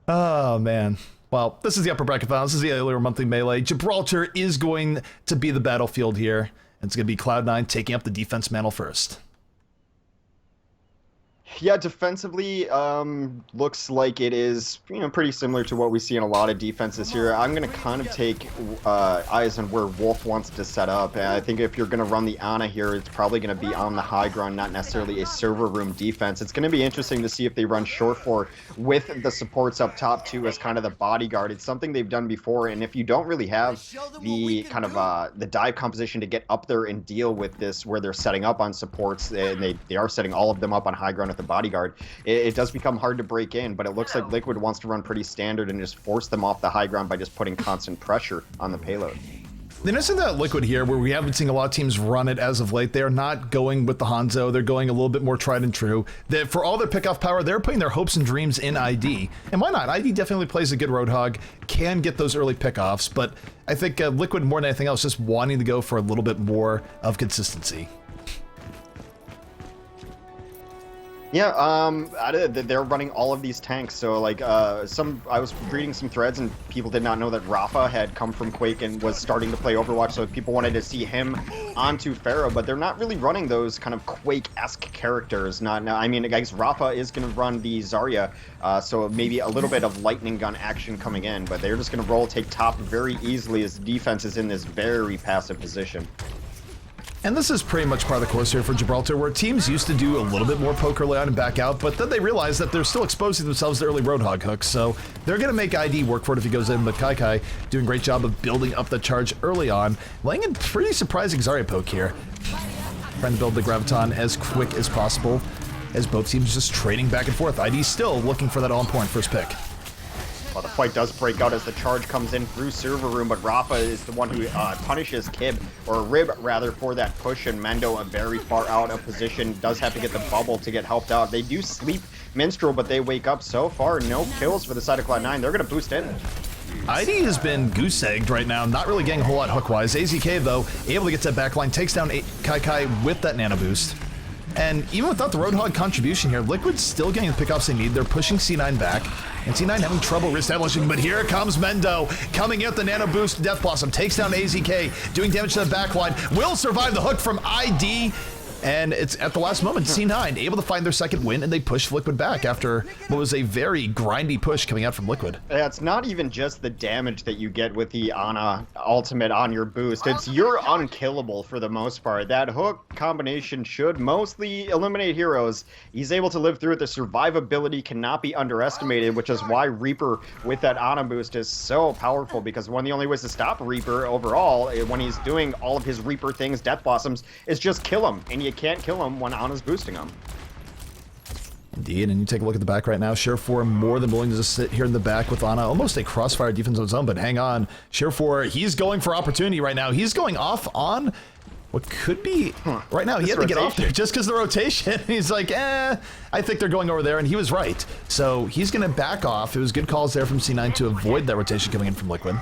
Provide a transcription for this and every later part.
Oh, man. Well, this is the upper bracket final. This is the Alienware monthly melee. Gibraltar is going to be the battlefield here. And it's going to be CLOUD9 taking up the defense mantle first. Yeah, defensively, looks like it is, pretty similar to what we see in a lot of defenses here. I'm going to kind of take eyes on where Wolf wants to set up. And I think if you're going to run the Ana here, it's probably going to be on the high ground, not necessarily a server room defense. It's going to be interesting to see if they run short for with the supports up top too as kind of the bodyguard. It's something they've done before, and if you don't really have the kind of the dive composition to get up there and deal with this where they're setting up on supports, and they are setting all of them up on high ground at the bodyguard, it does become hard to break in, but it looks like Liquid wants to run pretty standard and just force them off the high ground by just putting constant pressure on the payload. The interesting thing about Liquid here, where we haven't seen a lot of teams run it as of late, they're not going with the Hanzo, they're going a little bit more tried and true. For all their pickoff power, they're putting their hopes and dreams in ID. And why not? ID definitely plays a good Roadhog, can get those early pickoffs, but I think Liquid, more than anything else, just wanting to go for a little bit more of consistency. Yeah, they're running all of these tanks. So like, I was reading some threads and people did not know that Rafa had come from Quake and was starting to play Overwatch. So people wanted to see him onto Pharaoh, but they're not really running those kind of Quake-esque characters. I mean, I guess Rafa is going to run the Zarya, so maybe a little bit of lightning gun action coming in, but they're just going to roll take top very easily as the defense is in this very passive position. And this is pretty much part of the course here for Gibraltar, where teams used to do a little bit more poke early on and back out, but then they realize that they're still exposing themselves to early Roadhog hooks, so they're going to make ID work for it if he goes in, but Kai doing a great job of building up the charge early on, laying in pretty surprising Zarya poke here. Trying to build the Graviton as quick as possible, as both teams just trading back and forth. ID still looking for that all-important first pick. Well, the fight does break out as the charge comes in through server room, but Rafa is the one who punishes Kib, or Rib rather, for that push, and Mendo very far out of position, does have to get the bubble to get helped out. They do sleep Minstrel, but they wake up. So far, no kills for the side of CLOUD9. They're going to boost in. ID has been goose-egged right now, not really getting a whole lot hook-wise. AZK, though, able to get to that backline, takes down Kai with that nano boost. And even without the Roadhog contribution here, Liquid's still getting the pickoffs they need. They're pushing C9 back, and C9 having trouble reestablishing, but here comes Mendo, coming in with the nano boost. Death Blossom takes down AZK, doing damage to the backline, will survive the hook from ID, and it's at the last moment, C9 able to find their second win, and they push Liquid back after what was a very grindy push coming out from Liquid. Yeah, it's not even just the damage that you get with the Ana ultimate on your boost. It's you're unkillable for the most part. That hook combination should mostly eliminate heroes. He's able to live through it. The survivability cannot be underestimated, which is why Reaper with that Ana boost is so powerful, because one of the only ways to stop Reaper overall, when he's doing all of his Reaper things, Death Blossoms, is just kill him, and you can't kill him when Ana's boosting him. Indeed, and you take a look at the back right now. Share4 more than willing to just sit here in the back with Ana. Almost a crossfire defense on his own, but hang on. Share4, he's going for opportunity right now. He's going off on what could be... Right now, he had to get off there just because of the rotation. He's like, I think they're going over there, and he was right. So he's going to back off. It was good calls there from C9 to avoid that rotation coming in from Liquid.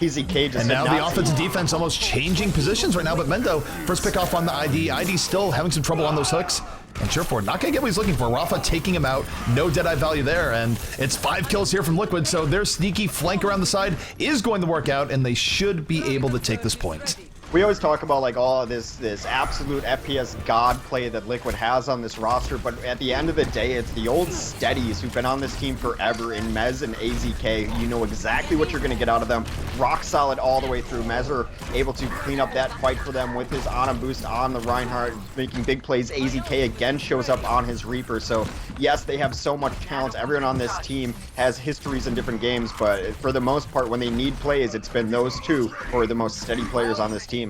And now the offense and defense almost changing positions right now, but Mendo, first pick off on the ID. ID still having some trouble on those hooks. And Share4 not going to get what he's looking for. Rafa taking him out. No Deadeye value there, and it's 5 kills here from Liquid, so their sneaky flank around the side is going to work out, and they should be able to take this point. We always talk about like all this absolute FPS god play that Liquid has on this roster, but at the end of the day, it's the old steadies who've been on this team forever in Mez and AZK. You know exactly what you're going to get out of them. Rock solid all the way through. Mezzer able to clean up that fight for them with his Ana boost on the Reinhardt, making big plays. AZK again shows up on his Reaper. So yes, they have so much talent. Everyone on this team has histories in different games, but for the most part, when they need plays, it's been those two who are the most steady players on this team.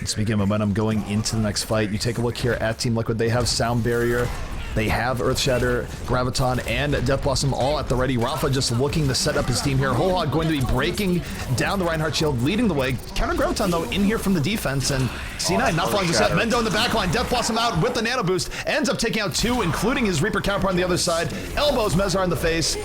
Speaking of momentum going into the next fight, you take a look here at Team Liquid. They have Sound Barrier, they have Earthshatter, Graviton, and Death Blossom all at the ready. Rafa just looking to set up his team here. Holhog going to be breaking down the Reinhardt shield, leading the way. Counter Graviton, though, in here from the defense, and C9 not falling to set. Mendo in the backline. Death Blossom out with the nano boost. Ends up taking out 2, including his Reaper counterpart on the other side. Elbows Mezar in the face.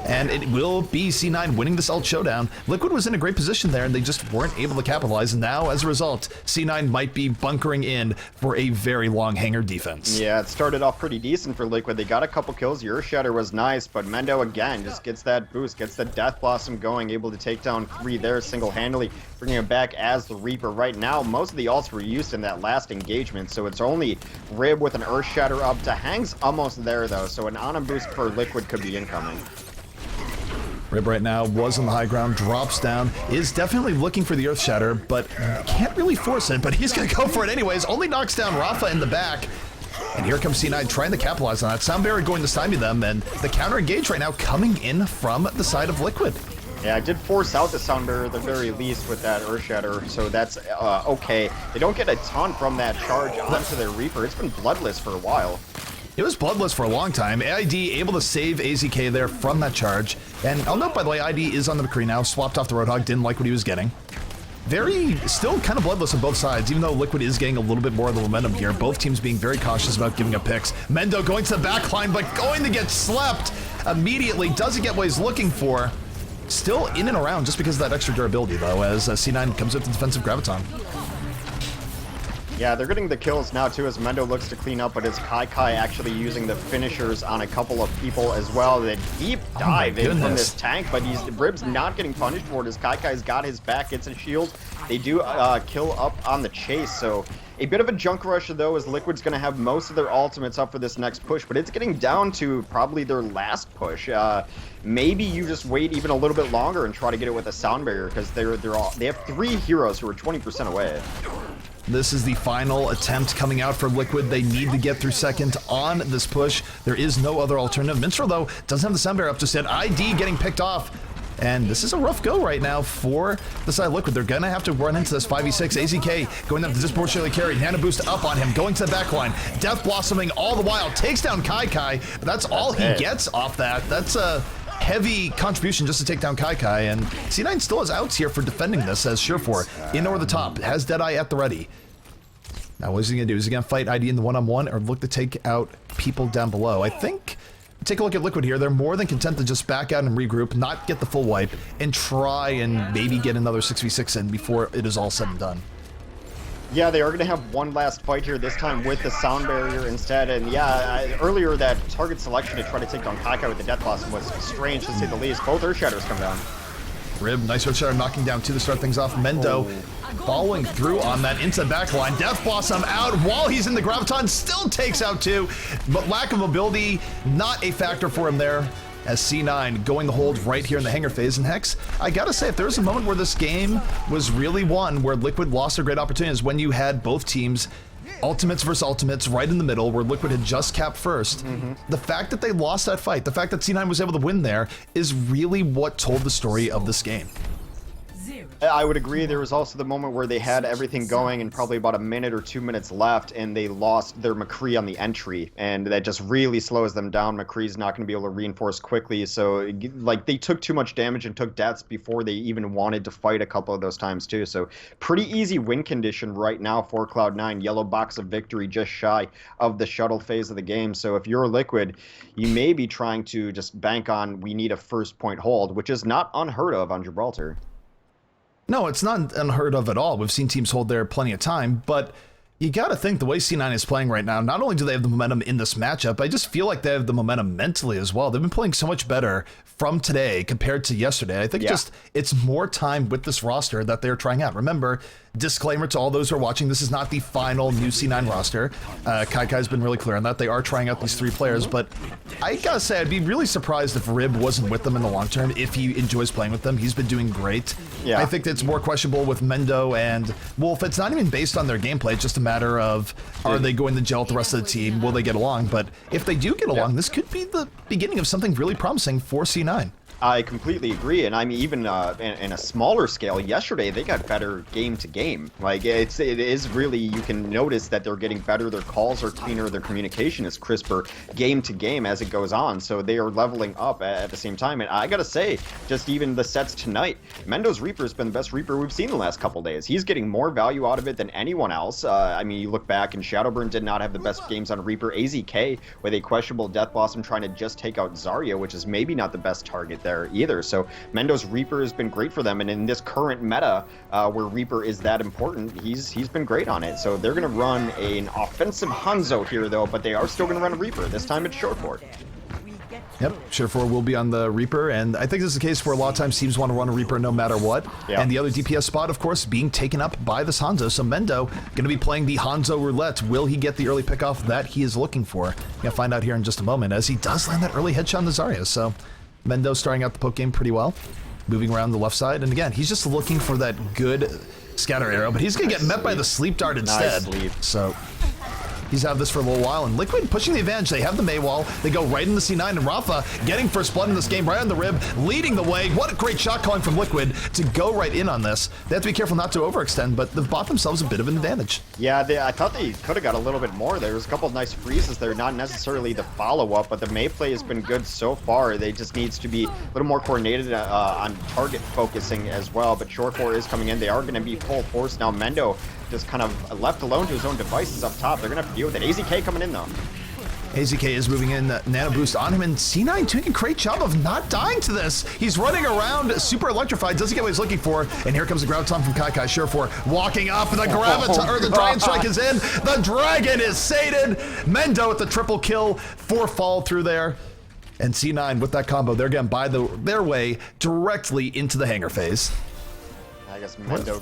and it will be C9 winning this ult showdown. Liquid was in a great position there, and they just weren't able to capitalize, and now, as a result, C9 might be bunkering in for a very long hanger defense. Yeah, it started off pretty decent for Liquid. They got a couple kills. Your Shatter was nice, but Mendo again just gets that boost, gets the Death Blossom going, able to take down 3 there single-handedly, bringing him back as the Reaper. Right now, most of the ults were used in that last engagement, so it's only Rib with an Earth Shatter up to Hang's almost there, though, so an on boost for Liquid could be incoming. Rib right now was on the high ground, drops down, is definitely looking for the Earth Shatter, but can't really force it, but he's going to go for it anyways. Only knocks down Rafa in the back. And here comes C9 trying to capitalize on that. Sound Barrier going to stymie them, and the counter engage right now coming in from the side of Liquid. Yeah, I did force out the Sound Barrier at the very least with that Earth Shatter, so that's okay. They don't get a ton from that charge onto their Reaper. It's been bloodless for a while. It was bloodless for a long time. AID able to save AZK there from that charge. And I'll note, by the way, ID is on the McCree now, swapped off the Roadhog, didn't like what he was getting. Still kind of bloodless on both sides, even though Liquid is getting a little bit more of the momentum here. Both teams being very cautious about giving up picks. Mendo going to the back line, but going to get slept immediately. Doesn't get what he's looking for. Still in and around just because of that extra durability, though, as C9 comes with the defensive Graviton. Yeah, they're getting the kills now, too, as Mendo looks to clean up, but it's Kai actually using the finishers on a couple of people as well. The deep dive in from this tank, but Rib's not getting punished for it as Kai's got his back, gets a shield. They do kill up on the chase, so a bit of a junk rush, though, as Liquid's going to have most of their ultimates up for this next push, but it's getting down to probably their last push. Maybe you just wait even a little bit longer and try to get it with a Sound Barrier, because they have 3 heroes who are 20% away. This is the final attempt coming out for Liquid. They need to get through second on this push. There is no other alternative. Minstrel, though, doesn't have the Sound Barrier up just yet. ID getting picked off. And this is a rough go right now for the side of Liquid. They're going to have to run into this 5v6. AZK going up to disproportionately carry. Nano boost up on him, going to the back line. Death Blossoming all the while. Takes down Kai, but that's all he gets off that. That's a heavy contribution just to take down Kai, and C9 still has outs here for defending this as Surefour in over the top. Has Deadeye at the ready. Now what is he going to do? Is he going to fight ID in the one-on-one or look to take out people down below? I think, take a look at Liquid here. They're more than content to just back out and regroup, not get the full wipe, and try and maybe get another 6v6 in before it is all said and done. Yeah, they are going to have one last fight here, this time with the Sound Barrier instead. And yeah, earlier that target selection to try to take down Kai with the Death Blossom was strange, to say the least. Both Earth Shatters come down. Rib, nice Earth Shatter knocking down 2 to start things off. Mendo following through on that into the back line. Death Blossom out while he's in the Graviton, still takes out 2, but lack of mobility, not a factor for him there. As C9 going the hold right here in the hanger phase. And Hex, I gotta say, if there was a moment where this game was really one where Liquid lost a great opportunity, is when you had both teams ultimates versus ultimates right in the middle, where Liquid had just capped first. The fact that they lost that fight, the fact that C9 was able to win there, is really what told the story of this game. I would agree. There was also the moment where they had everything going and probably about a minute or 2 minutes left, and they lost their McCree on the entry, and that just really slows them down. McCree's not going to be able to reinforce quickly, so like they took too much damage and took deaths before they even wanted to fight a couple of those times too. So pretty easy win condition right now for Cloud9. Yellow box of victory just shy of the shuttle phase of the game. So if you're Liquid, you may be trying to just bank on we need a first point hold, which is not unheard of on Gibraltar. No, it's not unheard of at all. We've seen teams hold there plenty of time, but you got to think the way C9 is playing right now, not only do they have the momentum in this matchup, I just feel like they have the momentum mentally as well. They've been playing so much better from today compared to yesterday. I think just it's more time with this roster that they're trying out. Remember, disclaimer to all those who are watching, this is not the final new C9 roster. Kai's been really clear on that. They are trying out these 3 players, but I gotta say, I'd be really surprised if Rib wasn't with them in the long term, if he enjoys playing with them. He's been doing great. I think it's more questionable with Mendo and Wolf. It's not even based on their gameplay, it's just a matter of, are they going to gel with the rest of the team? Will they get along? But if they do get along, this could be the beginning of something really promising for C9. I completely agree, and I mean even in a smaller scale. Yesterday they got better game to game. Like it is really, you can notice that they're getting better. Their calls are cleaner, their communication is crisper game to game as it goes on. So they are leveling up at the same time. And I gotta say, just even the sets tonight, Mendo's Reaper has been the best Reaper we've seen the last couple days. He's getting more value out of it than anyone else. I mean, you look back and Shadowburn did not have the best games on Reaper. AZK with a questionable Death Blossom trying to just take out Zarya, which is maybe not the best target there either. So Mendo's Reaper has been great for them, and in this current meta where Reaper is that important, he's been great on it. So they're going to run an offensive Hanzo here though, but they are still going to run a Reaper. This time it's short board. Yep, Surefour will be on the Reaper, and I think this is a case where a lot of times teams want to run a Reaper no matter what. Yeah. And the other DPS spot, of course, being taken up by this Hanzo. So Mendo going to be playing the Hanzo roulette. Will he get the early pickoff that he is looking for? Gonna find out here in just a moment, as he does land that early headshot on the Zarya. So Mendo starting out the poke game pretty well, moving around the left side, and again, he's just looking for that good scatter arrow, but he's gonna get met by the sleep dart instead. So he's had this for a little while, and Liquid pushing the advantage. They have the Mei wall. They go right into C9, and Rafa getting first blood in this game right on the rib, leading the way. What a great shot calling from Liquid to go right in on this. They have to be careful not to overextend, but they've bought themselves a bit of an advantage. Yeah, I thought they could have got a little bit more. There was a couple of nice freezes there, not necessarily the follow-up, but the Mei play has been good so far. They just needs to be a little more coordinated on target focusing as well, but Short4 is coming in. They are going to be full force now. Mendo just kind of left alone to his own devices up top. They're going to have to deal with it. AZK coming in, though. AZK is moving in, nano boost on him, and C9 doing a great job of not dying to this. He's running around, super electrified, doesn't get what he's looking for, and here comes the Graviton from Kai Surefour walking up, and the Graviton, or the Dragon Strike is in. The Dragon is sated. Mendo with the triple kill, 4 fall through there. And C9 with that combo, they're going to buy their way directly into the hangar phase. I guess Mendo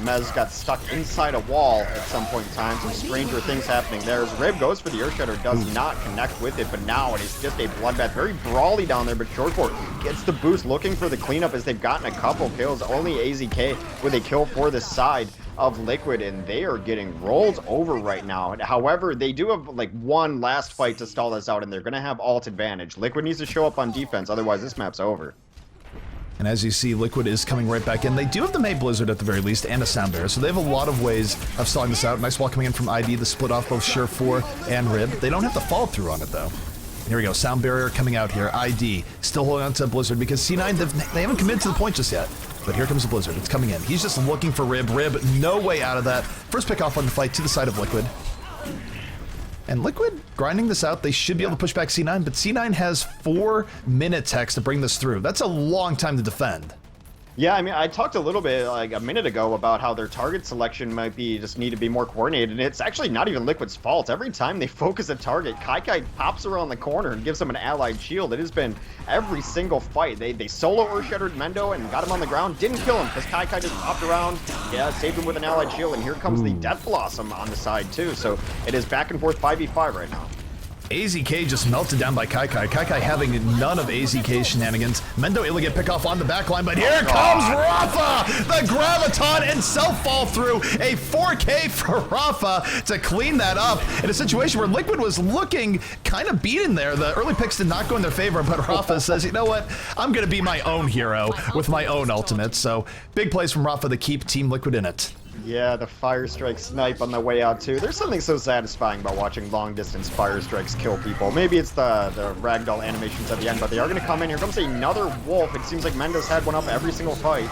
Mez got stuck inside a wall at some point in time. Some stranger things happening there. As Rib goes for the Earthshatter, does not connect with it, but now it is just a bloodbath. Very brawly down there, but Short4 gets the boost, looking for the cleanup as they've gotten a couple kills. Only AZK with a kill for the side of Liquid, and they are getting rolled over right now. However, they do have like one last fight to stall this out, and they're going to have ult advantage. Liquid needs to show up on defense, otherwise this map's over. And as you see, Liquid is coming right back in. They do have the Mei Blizzard at the very least, and a Sound Barrier, so they have a lot of ways of stalling this out. Nice wall coming in from ID, the split off both Surefour and Rib. They don't have to follow through on it, though. Here we go, Sound Barrier coming out here. ID still holding on to Blizzard because C9, they haven't committed to the point just yet. But here comes the Blizzard, it's coming in. He's just looking for Rib. Rib, no way out of that. First pick off on the fight to the side of Liquid. And Liquid grinding this out, they should be able to push back C9, but C9 has 4 minute techs to bring this through. That's a long time to defend. Yeah, I mean, I talked a little bit like a minute ago about how their target selection might be just need to be more coordinated, and it's actually not even Liquid's fault. Every time they focus a target, Kai pops around the corner and gives them an allied shield. It has been every single fight. They solo Earthshattered Mendo and got him on the ground, didn't kill him because Kai just popped around, saved him with an allied shield, and here comes the Death Blossom on the side too. So it is back and forth 5v5 right now. AZK just melted down by Kai. Kai having none of AZK's shenanigans. Mendo able to get pick off on the back line, but here comes Rafa! The Graviton and self-fall through. A 4K for Rafa to clean that up in a situation where Liquid was looking kind of beaten there. The early picks did not go in their favor, but Rafa says, you know what? I'm going to be my own hero with my own ultimate. So big plays from Rafa to keep Team Liquid in it. Yeah, the Fire Strike snipe on the way out too. There's something so satisfying about watching long distance Fire Strikes kill people. Maybe it's the ragdoll animations at the end, but they are going to come in. Here comes another Wolf. It seems like Mendo's had one up every single fight.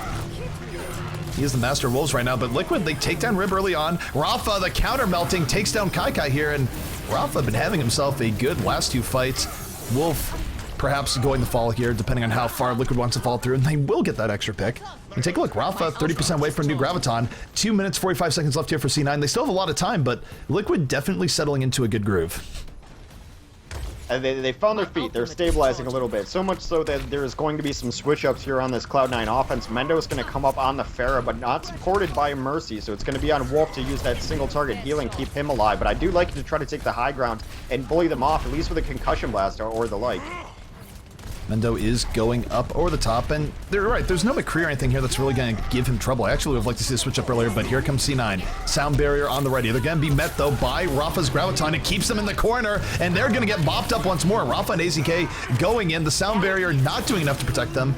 He is the master of wolves right now, but Liquid, they take down Rib early on. Rafa, the counter melting, takes down Kai here, and Rafa been having himself a good last 2 fights. Wolf perhaps going to fall here, depending on how far Liquid wants to fall through, and they will get that extra pick. And take a look, Rafa, 30% away from new Graviton. 2 minutes, 45 seconds left here for C9. They still have a lot of time, but Liquid definitely settling into a good groove. And they found their feet. They're stabilizing a little bit. So much so that there is going to be some switch-ups here on this Cloud9 offense. Mendo is going to come up on the Pharah, but not supported by Mercy. So it's going to be on Wolf to use that single target healing, keep him alive. But I do like to try to take the high ground and bully them off, at least with a concussion blast or the like. Mendo is going up over the top, and they're right, there's no McCree or anything here that's really going to give him trouble. I actually would have liked to see the switch up earlier, but here comes C9. Sound barrier on the ready. They're going to be met, though, by Rafa's Graviton. It keeps them in the corner, and they're going to get bopped up once more. Rafa and AZK going in. The sound barrier not doing enough to protect them.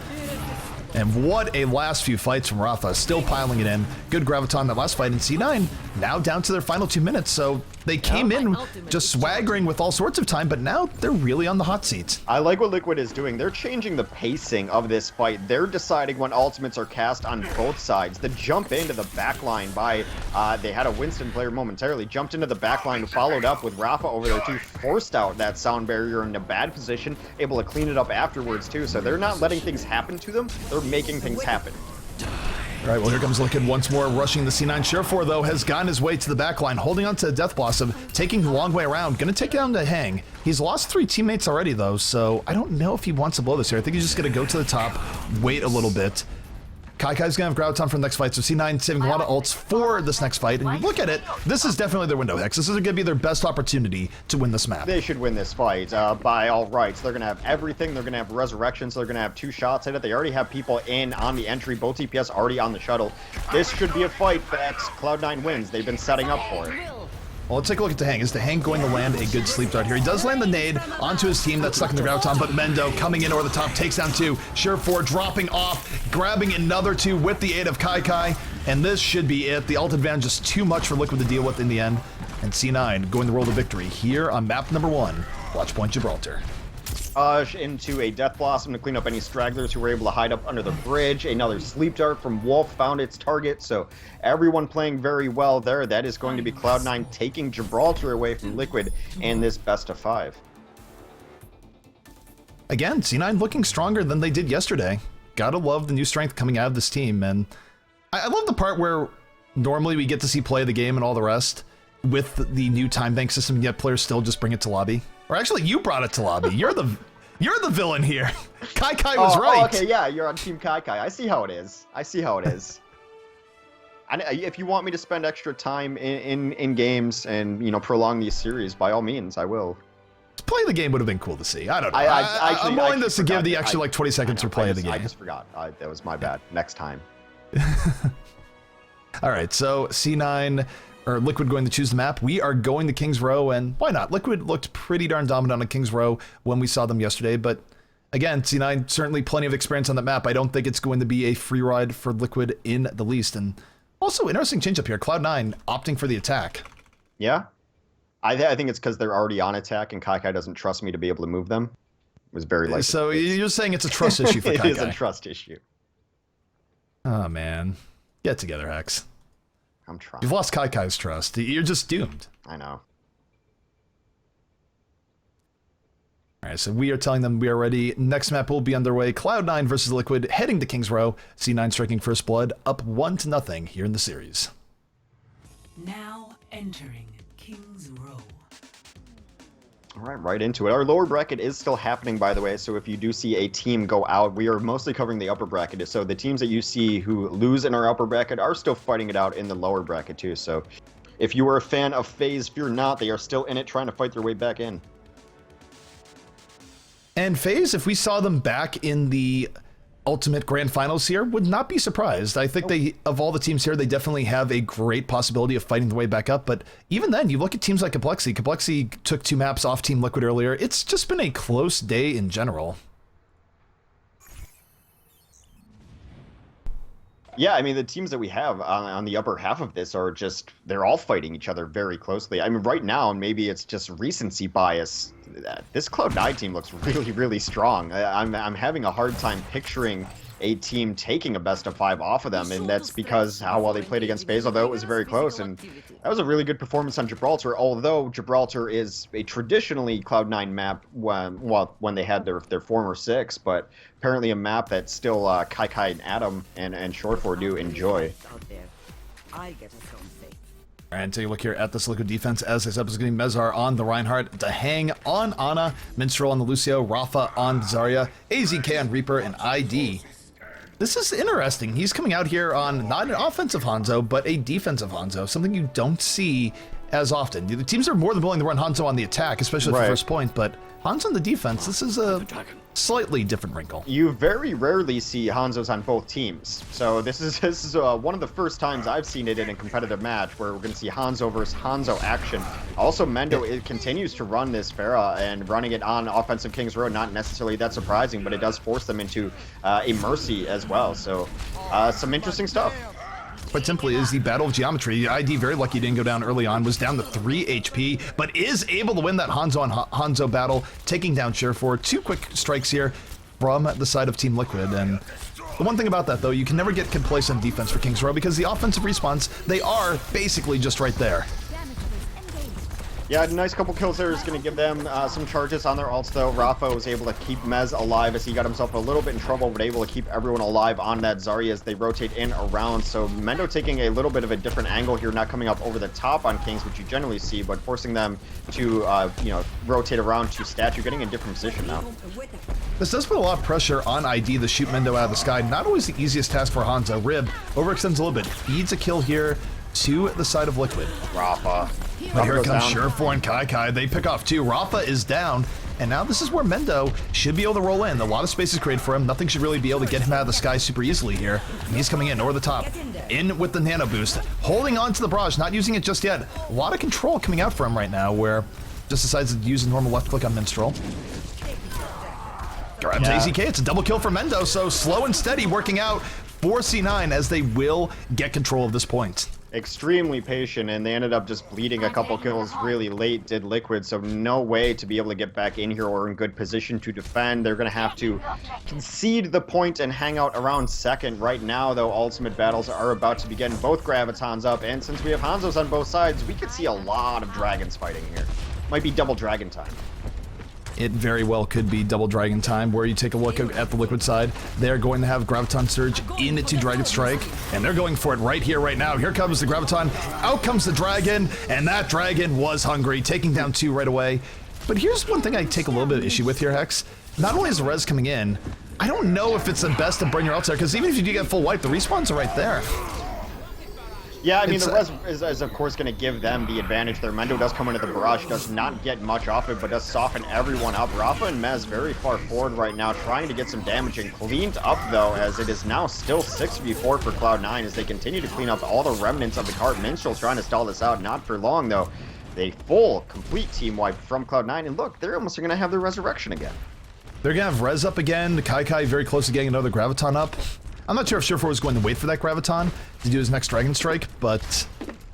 And what a last few fights from Rafa, still piling it in. Good Graviton that last fight, in C9 now down to their final 2 minutes, so they came in just swaggering with all sorts of time, but now they're really on the hot seats. I like what Liquid is doing. They're changing the pacing of this fight. They're deciding when ultimates are cast on both sides. The jump into the backline by, they had a Winston player momentarily, jumped into the backline, followed up with Rafa over there too, forced out that sound barrier in a bad position, able to clean it up afterwards too, so they're not letting things happen to them, they're making things happen. All right, well, here comes Liquid once more, rushing the C9. Surefour, though, has gotten his way to the back line, holding on to the Death Blossom, taking the long way around. Going to take down the Hang. He's lost 3 teammates already, though, so I don't know if he wants to blow this here. I think he's just going to go to the top, wait a little bit. Kaikai's going to have Graviton for the next fight, so C9 saving a lot of ults for this next fight. And you look at it, this is definitely their window, Hex. This is going to be their best opportunity to win this map. They should win this fight by all rights. They're going to have everything. They're going to have Resurrection, so they're going to have 2 shots at it. They already have people in on the entry, both TPS already on the shuttle. This should be a fight that Cloud9 wins. They've been setting up for it. Well, let's take a look at the Hang. Is the Hang going to land a good sleep dart here? He does land the nade onto his team that's stuck in the Graviton, but Mendo coming in over the top, takes down 2. Surefour dropping off, grabbing another 2 with the aid of Kai, and this should be it. The ult advantage is too much for Liquid to deal with in the end, and C9 going the road to victory here on map number 1, Watch Point Gibraltar. Into a Death Blossom to clean up any stragglers who were able to hide up under the bridge. Another Sleep Dart from Wolf found its target, so everyone playing very well there. That is going to be Cloud9 taking Gibraltar away from Liquid in this best of 5. Again, C9 looking stronger than they did yesterday. Gotta love the new strength coming out of this team, and I love the part where normally we get to see play of the game and all the rest with the new time bank system, and yet players still just bring it to lobby. Or actually, you brought it to lobby. You're the villain here. Kai was right. Oh, okay, yeah, you're on Team Kai. I see how it is. I see how it is. And if you want me to spend extra time in games and, you know, prolong these series, by all means, I will. Play the game would have been cool to see. I don't know. I'm willing to give the extra like 20 seconds for play of the game. I just forgot. That was my bad. Next time. All right, so C9 or Liquid going to choose the map. We are going to King's Row, and why not? Liquid looked pretty darn dominant on King's Row when we saw them yesterday, but again, C9 certainly plenty of experience on that map. I don't think it's going to be a free ride for Liquid in the least. And also, interesting change up here. Cloud9 opting for the attack. Yeah. I think it's because they're already on attack and Kai doesn't trust me to be able to move them. It was very likely. So you're saying it's a trust issue for Kai? It is a trust issue. Oh, man. Get together, Hex. I'm trying. You've lost Kai's trust. You're just doomed. I know. All right, so we are telling them we are ready. Next map will be underway. Cloud9 versus Liquid, heading to King's Row. C9 striking first blood, up 1-0 here in the series. Now entering King's Row. All right into it. Our lower bracket is still happening, by the way, so if you do see a team go out, we are mostly covering the upper bracket. So the teams that you see who lose in our upper bracket are still fighting it out in the lower bracket too. So if you are a fan of FaZe, fear not, they are still in it trying to fight their way back in. And FaZe, if we saw them back in the Ultimate Grand Finals here, would not be surprised. I think they, of all the teams here, they definitely have a great possibility of fighting their way back up. But even then, you look at teams like Complexity. Complexity took 2 maps off Team Liquid earlier. It's just been a close day in general. Yeah, I mean, the teams that we have on the upper half of this are just, they're all fighting each other very closely. I mean, right now, and maybe it's just recency bias, this Cloud9 team looks really, really strong. I'm having a hard time picturing a team taking a best of 5 off of them, and that's because how well they played against FaZe, although it was very close, and that was a really good performance on Gibraltar, although Gibraltar is a traditionally Cloud9 map when they had their former 6, but apparently a map that still Kai and Adam and Surefour do enjoy. And take a look here at this Liquid defense. As I said, was getting Mezar on the Reinhardt, the Hang on Ana, Minstrel on the Lucio, Rafa on Zarya, AZK on Reaper, and ID. This is interesting. He's coming out here on not an offensive Hanzo, but a defensive Hanzo, something you don't see as often. The teams are more than willing to run Hanzo on the attack, especially at the first point, but Hanzo on the defense, this is a slightly different wrinkle. You very rarely see Hanzos on both teams. So this is one of the first times I've seen it in a competitive match where we're going to see Hanzo versus Hanzo action. Also, Mendo it continues to run this Pharah, and running it on offensive Kings Road, not necessarily that surprising, but it does force them into a Mercy as well. So some interesting stuff. Quite simply is the Battle of Geometry. ID very lucky didn't go down early on, was down to 3 HP, but is able to win that Hanzo on Hanzo battle, taking down Surefour. 2 quick strikes here from the side of Team Liquid, and the one thing about that though, you can never get complacent on defense for Kings Row because the offensive respawns, they are basically just right there. Yeah, a nice couple kills there is going to give them some charges on their ults, though. Rafa was able to keep Mez alive as he got himself a little bit in trouble, but able to keep everyone alive on that Zarya as they rotate in around. So Mendo taking a little bit of a different angle here, not coming up over the top on Kings, which you generally see, but forcing them to, rotate around to statue, getting in a different position now. This does put a lot of pressure on ID to shoot Mendo out of the sky. Not always the easiest task for Hanzo. Rib overextends a little bit, feeds a kill here to the side of Liquid. Rafa. But here comes Surefour and Kai. They pick off 2. Rafa is down, and now this is where Mendo should be able to roll in. A lot of space is created for him. Nothing should really be able to get him out of the sky super easily here. And he's coming in over the top, in with the nano boost, holding on to the barrage, not using it just yet. A lot of control coming out for him right now, where just decides to use a normal left click on Minstrel. Grabs AZK. It's a double kill for Mendo, so slow and steady working out for C9 as they will get control of this point. Extremely patient, and they ended up just bleeding a couple kills really late, did Liquid, so no way to be able to get back in here or in good position to defend. They're going to have to concede the point and hang out around second. Right now, though, ultimate battles are about to begin. Both Gravitons up, and since we have Hanzos on both sides, we could see a lot of dragons fighting here. Might be double dragon time. It very well could be double Dragon time, where you take a look at the Liquid side. They're going to have Graviton Surge into Dragon Strike, and they're going for it right here, right now. Here comes the Graviton, out comes the Dragon, and that Dragon was hungry, taking down 2 right away. But here's one thing I take a little bit of issue with here, Hex. Not only is the res coming in, I don't know if it's the best to burn your ults there, because even if you do get full wipe, the respawns are right there. Yeah, I mean, the res is of course going to give them the advantage there. Mendo does come into the barrage, does not get much off it, but does soften everyone up. Rafa and Mez very far forward right now, trying to get some damage, and cleaned up, though, as it is now still 6v4 for Cloud9 as they continue to clean up all the remnants of the cart. Minstrel trying to stall this out, not for long, though. A full, complete team wipe from Cloud9, and look, they're almost going to have their resurrection again. They're going to have res up again. The Kai very close to getting another Graviton up. I'm not sure if Surefour was going to wait for that Graviton to do his next Dragon Strike, but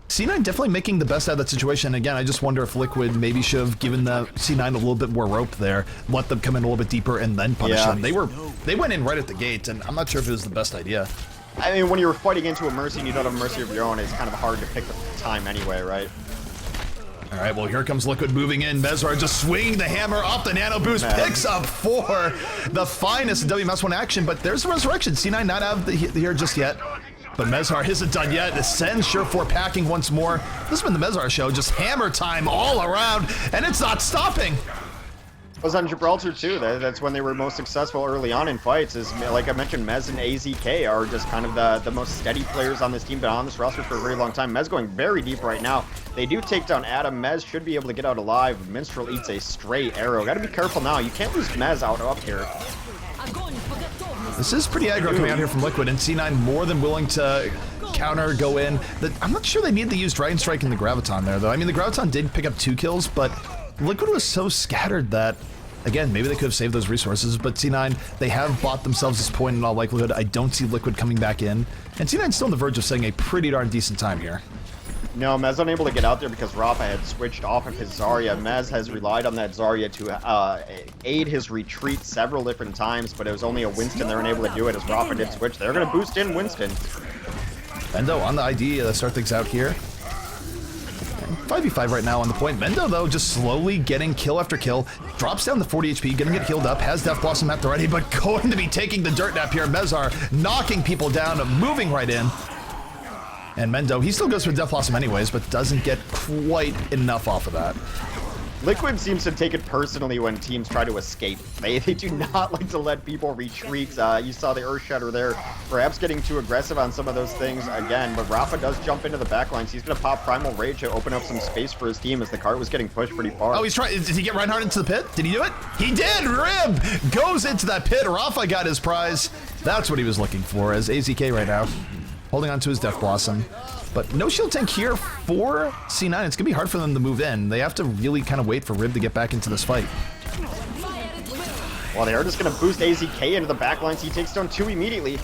C9 definitely making the best out of that situation. Again, I just wonder if Liquid maybe should have given the C9 a little bit more rope there, let them come in a little bit deeper, and then punish them. They went in right at the gate, and I'm not sure if it was the best idea. I mean, when you're fighting into a Mercy and you don't have a Mercy of your own, it's kind of hard to pick the time anyway, right? All right, well, here comes Liquid moving in. Mezar just swinging the hammer off the nano boost, picks up 4. The finest WMS1 action, but there's the resurrection. C9 not out of the here just yet. But Mezar isn't done yet. It sends Surefour packing once more. This has been the Mezar show, just hammer time all around, and it's not stopping. It was on Gibraltar too. That's when they were most successful early on in fights. Is like I mentioned, Mez and AZK are just kind of the most steady players on this team, been on this roster for a very long time. Mez going very deep right now. They do take down Adam. Mez should be able to get out alive. Minstrel eats a stray arrow. Got to be careful now. You can't lose Mez out up here. This is pretty aggro coming out here from Liquid, and C9 more than willing to counter, go in. I'm not sure they need to use Dragon Strike in the Graviton there, though. I mean, the Graviton did pick up 2 kills, but Liquid was so scattered that, again, maybe they could have saved those resources, but C9, they have bought themselves this point in all likelihood. I don't see Liquid coming back in, and C9's still on the verge of setting a pretty darn decent time here. No, Mez unable to get out there because Rafa had switched off of his Zarya. Mez has relied on that Zarya to aid his retreat several different times, but it was only a Winston they were unable to do it as Rafa did switch. They're going to boost in Winston. Mendo on the ID to start things out here. 5v5 right now on the point. Mendo, though, just slowly getting kill after kill. Drops down to 40 HP, gonna get healed up. Has Death Blossom at the ready, but going to be taking the dirt nap here. Mezar knocking people down, moving right in. And Mendo, he still goes for Death Blossom anyways, but doesn't get quite enough off of that. Liquid seems to take it personally when teams try to escape. They do not like to let people retreat. You saw the Earth Shatter there, perhaps getting too aggressive on some of those things again, but Rafa does jump into the backlines. He's going to pop Primal Rage to open up some space for his team as the cart was getting pushed pretty far. Oh, he's trying. Did he get Reinhardt into the pit? Did he do it? He did! Rib goes into that pit. Rafa got his prize. That's what he was looking for as AZK right now, holding on to his Death Blossom. But no shield tank here for C9. It's going to be hard for them to move in. They have to really kind of wait for Rib to get back into this fight. Well, they are just going to boost AZK into the backlines. He takes down 2 immediately.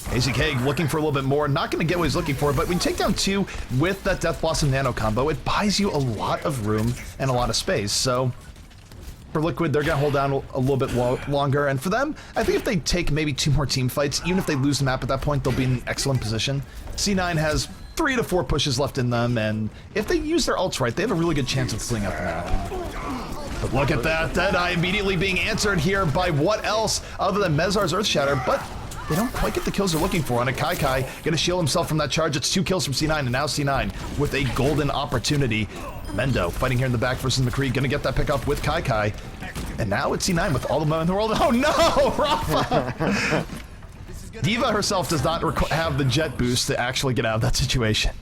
AZK looking for a little bit more. Not going to get what he's looking for, but when you take down 2 with that Death Blossom Nano combo, it buys you a lot of room and a lot of space. So for Liquid, they're going to hold down a little bit longer. And for them, I think if they take maybe 2 more team fights, even if they lose the map at that point, they'll be in an excellent position. C9 has 3 to 4 pushes left in them, and if they use their ults right, they have a really good chance of cleaning up the map. But look at that Deadeye immediately being answered here by what else other than Mezar's Earth Shatter, but they don't quite get the kills they're looking for on a Kai. Gonna shield himself from that charge. It's 2 kills from C9, and now C9 with a golden opportunity. Mendo fighting here in the back versus McCree, gonna get that pick up with Kai. And now it's C9 with all the momentum in the world. Oh no, Rafa! D.Va herself does not have the jet boost to actually get out of that situation.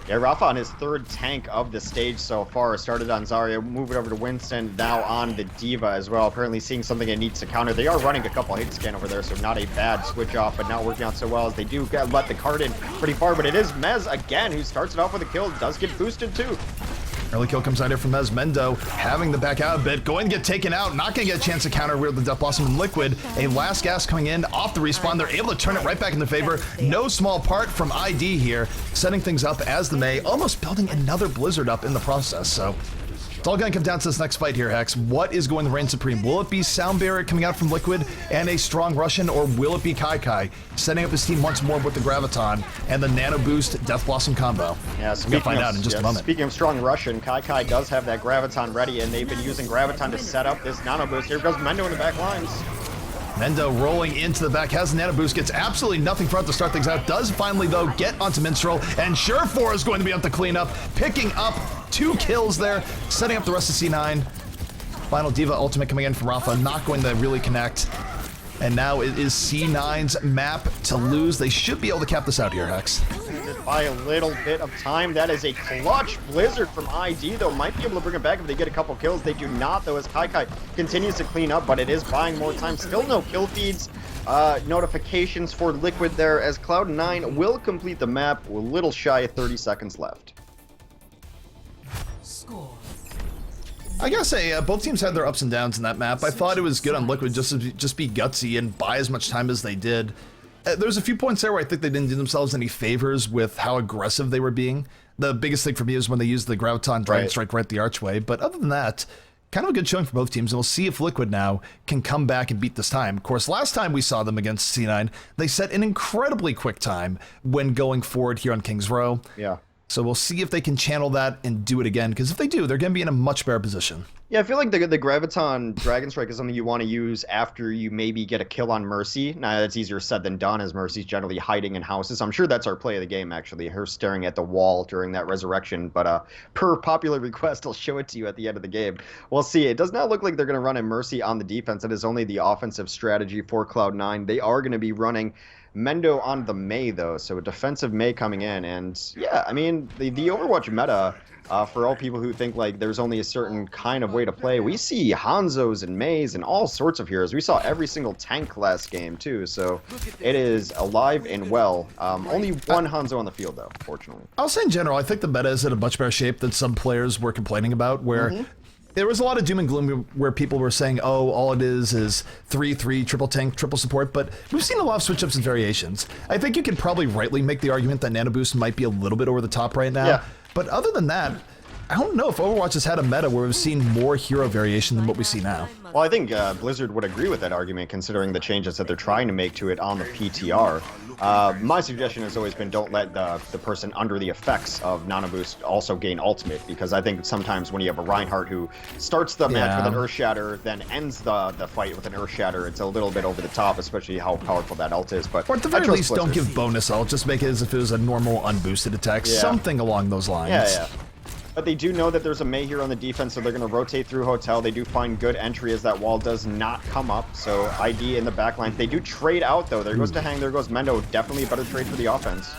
Yeah, Rafa on his 3rd tank of the stage so far. Started on Zarya, moved over to Winston, now on the D.Va as well. Apparently seeing something it needs to counter. They are running a couple hit scan over there, so not a bad switch off, but not working out so well as they do let the card in pretty far. But it is Mez again who starts it off with a kill. Does get boosted too. Early kill comes out here from Mez. Mendo having the back out a bit, going to get taken out, not going to get a chance to counter with the Death Blossom and Liquid. A last gas coming in off the respawn. They're able to turn it right back in their favor. No small part from ID here, setting things up as the May, almost building another Blizzard up in the process. So it's all going to come down to this next fight here, Hex. What is going to reign supreme? Will it be Sound Barrier coming out from Liquid and a strong Russian, or will it be Kai setting up his team once more with the Graviton and the Nano Boost Death Blossom combo? Yeah, we'll find out in just a moment. Speaking of strong Russian, Kai does have that Graviton ready, and they've been using Graviton to set up this Nano Boost. Here goes Mendo in the back lines. Mendo rolling into the back, has the Nano Boost, gets absolutely nothing for it to start things out. Does finally, though, get onto Minstrel, and Surefour is going to be up to clean up, picking up 2 kills there, setting up the rest of C9. Final D.Va ultimate coming in from Rafa, not going to really connect. And now it is C9's map to lose. They should be able to cap this out here, Hex. By a little bit of time. That is a clutch Blizzard from ID, though. Might be able to bring it back if they get a couple kills. They do not, though, as Kai continues to clean up, but it is buying more time. Still no kill feeds. Notifications for Liquid there, as CLOUD9 will complete the map with a little shy of 30 seconds left. Score. I gotta say, both teams had their ups and downs in that map. I thought it was good on Liquid just to just be gutsy and buy as much time as they did. There's a few points there where I think they didn't do themselves any favors with how aggressive they were being. The biggest thing for me is when they used the Graviton Dragon Strike right at the archway. But other than that, kind of a good showing for both teams. And we'll see if Liquid now can come back and beat this time. Of course, last time we saw them against C9, they set an incredibly quick time when going forward here on King's Row. Yeah. So we'll see if they can channel that and do it again, because if they do, they're going to be in a much better position. Yeah, I feel like the Graviton Dragon Strike is something you want to use after you maybe get a kill on Mercy. Now, that's easier said than done, as Mercy's generally hiding in houses. I'm sure that's our play of the game, actually, her staring at the wall during that resurrection. But per popular request, I'll show it to you at the end of the game. We'll see. It does not look like they're going to run a Mercy on the defense. It is only the offensive strategy for Cloud9. They are going to be running Mendo on the Mei, though, so a defensive Mei coming in. And yeah, I mean, the Overwatch meta, for all people who think like there's only a certain kind of way to play, we see Hanzos and Meis and all sorts of heroes. We saw every single tank last game too, so it is alive and well. Only one Hanzo on the field though, fortunately. I'll say in general, I think the meta is in a much better shape than some players were complaining about, where there was a lot of doom and gloom where people were saying, oh, all it is 3-3, triple tank, triple support, but we've seen a lot of switch-ups and variations. I think you could probably rightly make the argument that Nano Boost might be a little bit over the top right now. Yeah. But other than that, I don't know if Overwatch has had a meta where we've seen more hero variation than what we see now. Well, I think Blizzard would agree with that argument, considering the changes that they're trying to make to it on the PTR. My suggestion has always been don't let the person under the effects of Nano Boost also gain ultimate, because I think sometimes when you have a Reinhardt who starts the match with an Earth Shatter, then ends the fight with an Earth Shatter, it's a little bit over the top, especially how powerful that ult is. But or at the very least, don't give bonus ult, just make it as if it was a normal unboosted attack, something along those lines. Yeah, yeah. But they do know that there's a Mei here on the defense, so they're going to rotate through Hotel. They do find good entry as that wall does not come up. So ID in the back lines. They do trade out, though. There goes to Hang, there goes Mendo. Definitely a better trade for the offense.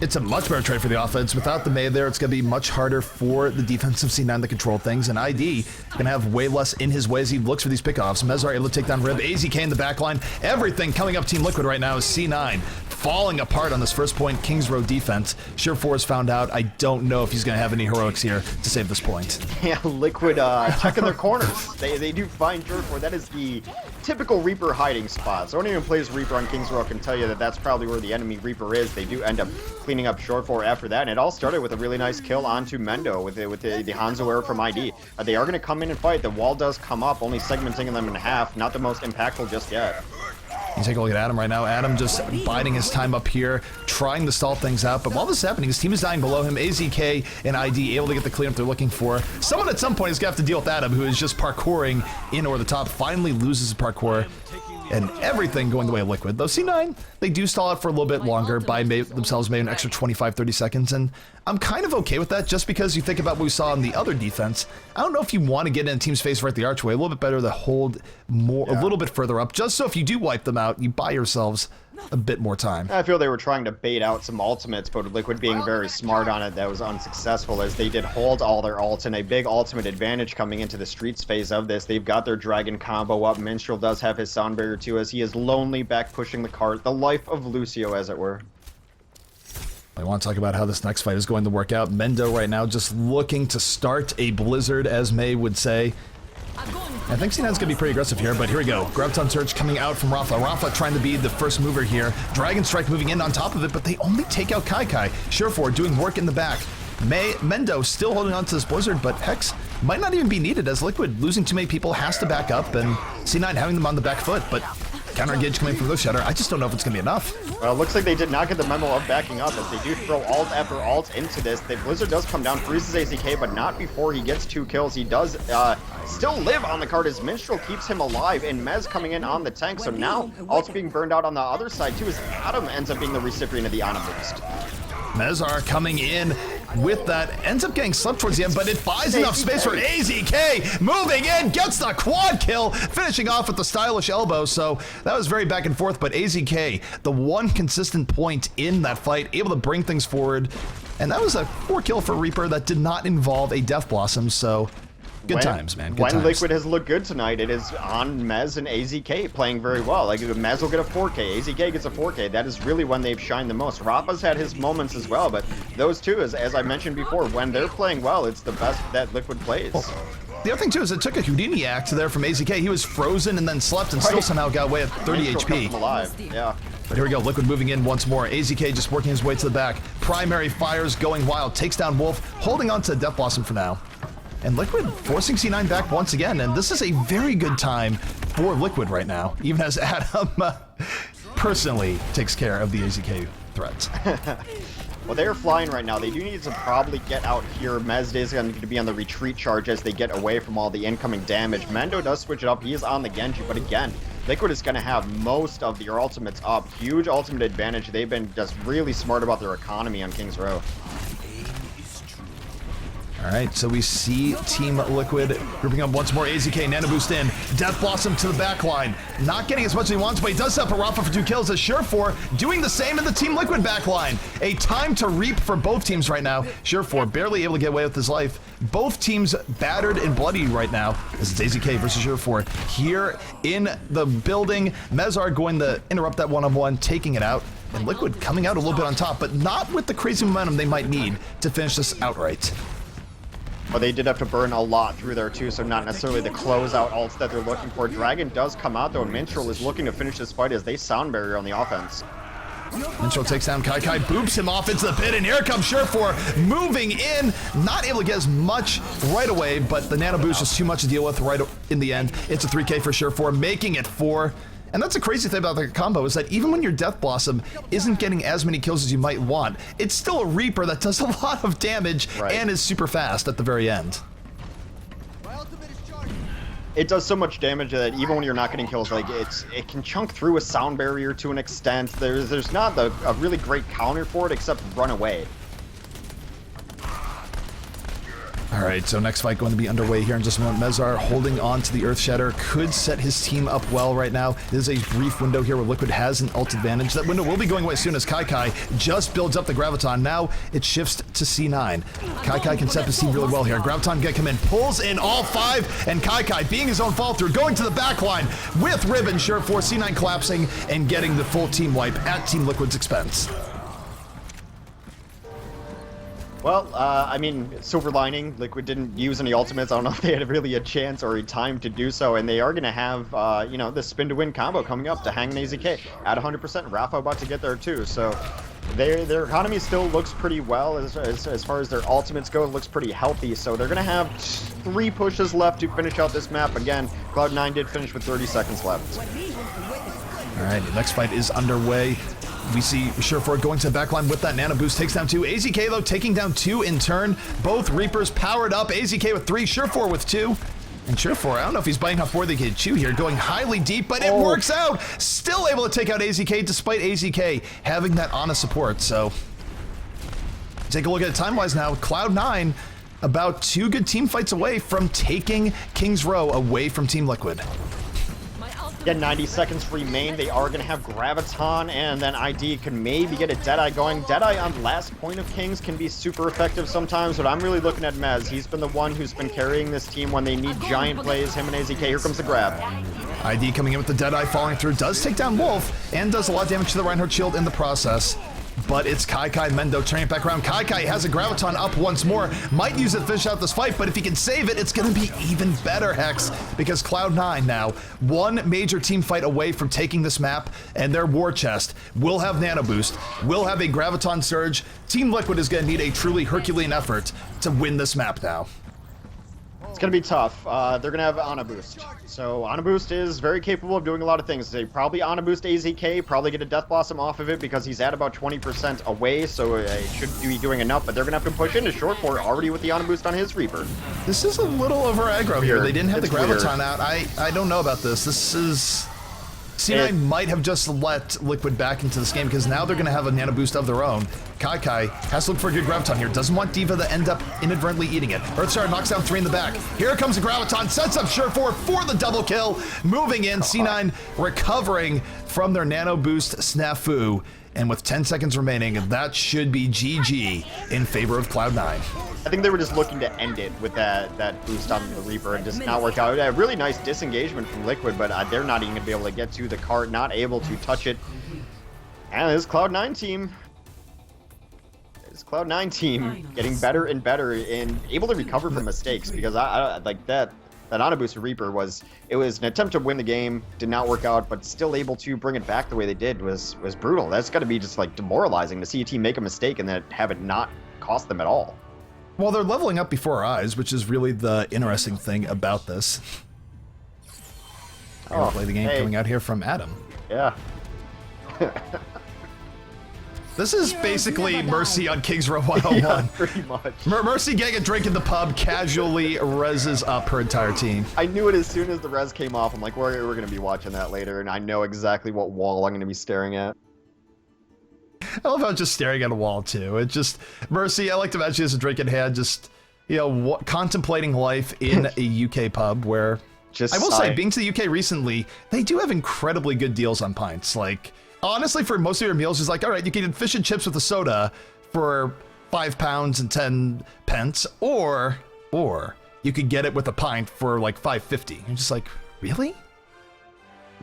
It's a much better trade for the offense. Without the Mei there, it's going to be much harder for the defensive C9 to control things, and ID going to have way less in his way as he looks for these pickoffs. Mezar able to take down Rib, AZK in the back line. Everything coming up Team Liquid right now is C9 falling apart on this first point Kings Row defense. Sure4's found out. I don't know if he's going to have any heroics here to save this point. Yeah, Liquid checking their corners. They do find Sure4. That is the typical Reaper hiding spot. So anyone who plays Reaper on Kings Row can tell you that that's probably where the enemy Reaper is. They do end up cleaning up Sure4 after that, and it all started with a really nice kill onto Mendo with the Hanzo air from ID. They are going to come in and fight. The wall does come up, only segmenting them in half. Not the most impactful just yet. You take a look at Adam right now. Adam just biding his time up here, trying to stall things out. But while this is happening, his team is dying below him. AZK and ID able to get the cleanup they're looking for. Someone at some point is going to have to deal with Adam, who is just parkouring in over the top. Finally loses his parkour. And everything going the way of Liquid. Though C9, they do stall out for a little bit longer, buy themselves maybe an extra 25-30 seconds, and I'm kind of okay with that just because you think about what we saw in the other defense. I don't know if you want to get in a team's face right at the archway. A little bit better to hold more, a little bit further up, just so if you do wipe them out, you buy yourselves a bit more time. I feel they were trying to bait out some ultimates, but Liquid being very smart on it, that was unsuccessful as they did hold all their ults, and a big ultimate advantage coming into the streets phase of this. They've got their dragon combo up. Minstrel does have his sound barrier too, as he is lonely back pushing the cart. The life of Lucio, as it were. I want to talk about how this next fight is going to work out. Mendo right now just looking to start a blizzard, as May would say. I think C9's going to be pretty aggressive here, but here we go. Graviton Surge coming out from Rafa. Rafa trying to be the first mover here. Dragon Strike moving in on top of it, but they only take out Kai. Sure4 doing work in the back. Mendo still holding on to this blizzard, but Hex might not even be needed as Liquid losing too many people has to back up, and C9 having them on the back foot, but counter engage coming from Ghost Shatter. I just don't know if it's going to be enough. Well, it looks like they did not get the memo of backing up as they do throw alt after alt into this. The Blizzard does come down, freezes AZK, but not before he gets 2 kills. He does still live on the card as Minstrel keeps him alive, and Mez coming in on the tank. So now alt's being burned out on the other side too as Adam ends up being the recipient of the Ana boost. Mezar coming in with that, ends up getting slept towards the end, but it buys enough space for AZK moving in, gets the quad kill, finishing off with the stylish elbow. So that was very back and forth, but AZK, the one consistent point in that fight, able to bring things forward. And that was a 4 kill for Reaper that did not involve a Death Blossom, so good times, man. Good when times. Liquid has looked good tonight, it is on Mez and AZK playing very well. Like, Mez will get a 4K, AZK gets a 4K. That is really when they've shined the most. Rafa's had his moments as well, but those two, as I mentioned before, when they're playing well, it's the best that Liquid plays. The other thing, too, is it took a Houdini act there from AZK. He was frozen and then slept and still somehow got away at 30 HP. Alive. Yeah. But here we go, Liquid moving in once more. AZK just working his way to the back. Primary fires going wild, takes down Wolf, holding on to Death Blossom for now. And Liquid forcing C9 back once again, and this is a very good time for Liquid right now, even as Adam personally takes care of the AZK threats. Well, they're flying right now. They do need to probably get out here. Mez is going to be on the retreat charge as they get away from all the incoming damage. Mendo does switch it up. He is on the Genji, but again, Liquid is going to have most of their ultimates up. Huge ultimate advantage. They've been just really smart about their economy on Kings Row. All right, so we see Team Liquid grouping up once more. AZK, Nano Boost in. Death Blossom to the back line. Not getting as much as he wants, but he does have a Rafa for 2 kills as Sure4 doing the same in the Team Liquid back line. A time to reap for both teams right now. Sure4 barely able to get away with his life. Both teams battered and bloody right now. This is AZK versus Sure4 here in the building. Mezar going to interrupt that one-on-one, taking it out. And Liquid coming out a little bit on top, but not with the crazy momentum they might need to finish this outright. But they did have to burn a lot through there too, so not necessarily the closeout ults that they're looking for. Dragon does come out though, and Minstrel is looking to finish this fight as they sound barrier on the offense. Minstrel takes down Kai, boops him off into the pit, and here comes Sure4 moving in. Not able to get as much right away, but the Nano Boost is too much to deal with right in the end. It's a 3K for Sure4, making it 4. And that's the crazy thing about the combo is that even when your Death Blossom isn't getting as many kills as you might want, it's still a Reaper that does a lot of damage and is super fast at the very end. It does so much damage that even when you're not getting kills, like it can chunk through a sound barrier to an extent. There's not a really great counter for it except run away. All right, so next fight going to be underway here in just a moment. Mezar holding on to the Earth Shatter could set his team up well right now. There's a brief window here where Liquid has an ult advantage. That window will be going away as soon as Kai just builds up the Graviton. Now it shifts to C9. Kai can set his team really well here. Graviton get come in, pulls in all 5, and Kai being his own fall through, going to the back line with Ribbon Shirt for C9 collapsing and getting the full team wipe at Team Liquid's expense. Well, I mean, silver lining, Liquid didn't use any ultimates. I don't know if they had really a chance or a time to do so, and they are going to have, you know, the spin-to-win combo coming up to hang an AZK at 100%. Rafa about to get there too, so their economy still looks pretty well as far as their ultimates go. It looks pretty healthy, so they're going to have 3 pushes left to finish out this map. Again, CLOUD9 did finish with 30 seconds left. All right, the next fight is underway. We see Surefour going to the backline with that nano boost, takes down 2. AZK, though, taking down 2 in turn. Both Reapers powered up. AZK with 3, Surefour with 2. And Surefour, I don't know if he's biting off more than he can chew here, going highly deep, but it works out. Still able to take out AZK, despite AZK having that Ana support. So, take a look at it time-wise now. CLOUD9, about 2 good team fights away from taking King's Row away from Team Liquid. Again, 90 seconds remain. They are going to have Graviton, and then ID can maybe get a Deadeye going. Deadeye on last point of Kings can be super effective sometimes, but I'm really looking at Mez. He's been the one who's been carrying this team when they need giant plays. Him and AZK. Here comes the grab. ID coming in with the Deadeye, falling through, does take down Wolf, and does a lot of damage to the Reinhardt shield in the process. But it's Kai Mendo turning it back around. Kai has a Graviton up once more. Might use it to finish out this fight, but if he can save it, it's going to be even better, Hex, because CLOUD9 now, 1 major team fight away from taking this map, and their war chest will have nano boost, will have a Graviton surge. Team Liquid is going to need a truly Herculean effort to win this map now. It's going to be tough. They're going to have Ana Boost. So Ana Boost is very capable of doing a lot of things. They probably Ana Boost AZK, probably get a Death Blossom off of it because he's at about 20% away, so it should be doing enough, but they're going to have to push into Surefour already with the Ana Boost on his Reaper. This is a little over aggro here. They didn't have the Graviton weird. out. I don't know about this. This is... C9 might have just let Liquid back into this game because now they're going to have a nano boost of their own. Kai has to look for a good Graviton here. Doesn't want D.Va to end up inadvertently eating it. Earthstar knocks down 3 in the back. Here comes the Graviton, sets up Surefour for the double kill. Moving in, C9 recovering from their nano boost snafu. And with 10 seconds remaining, that should be GG in favor of CLOUD9. I think they were just looking to end it with that boost on the Reaper and just not work out. A really nice disengagement from Liquid, but they're not even going to be able to get to the cart, not able to touch it. And this CLOUD9 team... This CLOUD9 team getting better and better and able to recover from mistakes because I like that Ana Boost Reaper was an attempt to win the game, did not work out, but still able to bring it back the way they did was brutal. That's got to be just like demoralizing to see a team make a mistake and then have it not cost them at all. Well, they're leveling up before our eyes, which is really the interesting thing about this. I'll play the game coming out here from Adam. Yeah. This is basically Mercy on King's Row 101. Yeah, pretty much. Mercy getting a drink in the pub, casually reses up her entire team. I knew it as soon as the res came off. I'm like, we're going to be watching that later, and I know exactly what wall I'm going to be staring at. I love how just staring at a wall, too. It just... Mercy, I like to imagine she has a drink in hand, just, you know, contemplating life in a UK pub where... Just I will say, being to the UK recently, they do have incredibly good deals on pints. Like... Honestly, for most of your meals, it's like, all right, you can get fish and chips with a soda for £5 and 10 pence, or you could get it with a pint for like $5.50. You're just like, really?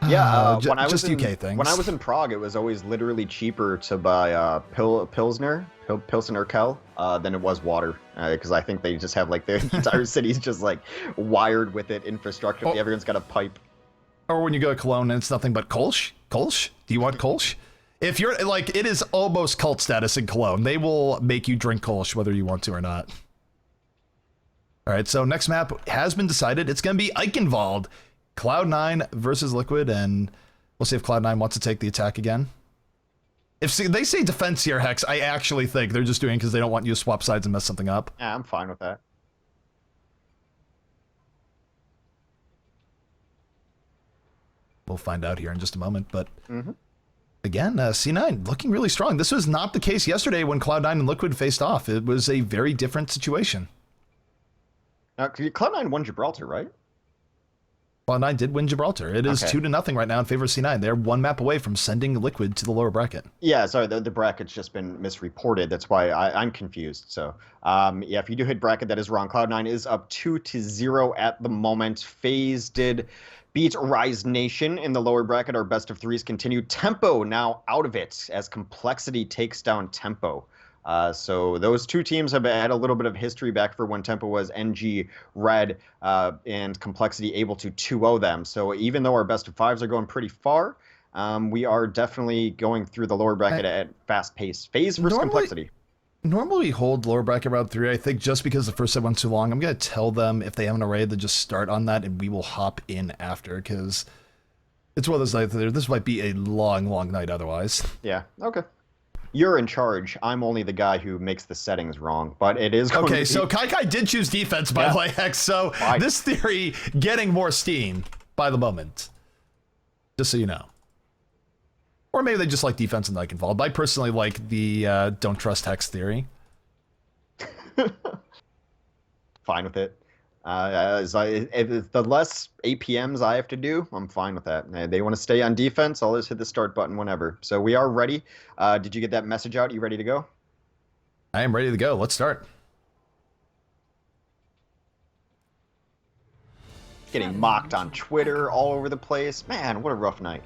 Yeah, when I was just UK things. When I was in Prague, it was always literally cheaper to buy Pilsner Kel than it was water, because I think they just have like the entire city's just like wired with it infrastructure. Everyone's got a pipe. Or when you go to Cologne and it's nothing but Kolsch? Kolsch? Do you want Kolsch? If you're like, it is almost cult status in Cologne. They will make you drink Kolsch whether you want to or not. All right, so next map has been decided. It's going to be Eichenwald. CLOUD9 versus Liquid, and we'll see if CLOUD9 wants to take the attack again. If they say defense here, Hex, I actually think they're just doing it because they don't want you to swap sides and mess something up. Yeah, I'm fine with that. We'll find out here in just a moment, but again, C9 looking really strong. This was not the case yesterday when CLOUD9 and Liquid faced off. It was a very different situation. Now, Cloud9 won Gibraltar, right? Cloud9 did win Gibraltar. It is Okay. 2-0 right now in favor of C9. They're one map away from sending Liquid to the lower bracket. Yeah, sorry, the bracket's just been misreported. That's why I'm confused. So, yeah, if you do hit bracket, that is wrong. Cloud9 is up 2-0 at the moment. FaZe did beat Rise Nation in the lower bracket. Our best of threes continue. Tempo now out of it as Complexity takes down Tempo. So those two teams have had a little bit of history back for when Tempo was NG Red and Complexity able to 2-0 them. So even though our best of fives are going pretty far, we are definitely going through the lower bracket at fast pace. FaZe versus Complexity. Normally we hold lower bracket round 3, I think, just because the first set went too long. I'm going to tell them if they have an array to just start on that, and we will hop in after, because it's one of those nights that this might be a long, long night otherwise. Yeah, okay. You're in charge. I'm only the guy who makes the settings wrong, but it is going to be... so Kai did choose defense, by the way, Hex, so this theory getting more steam by the moment. Just so you know. Or maybe they just like defense and like involved. I personally like the don't trust Hex theory. Fine with it. If the less APMs I have to do, I'm fine with that. They want to stay on defense, I'll just hit the start button whenever. So we are ready. Did you get that message out? You ready to go? I am ready to go. Let's start. Getting mocked on Twitter all over the place. Man, what a rough night.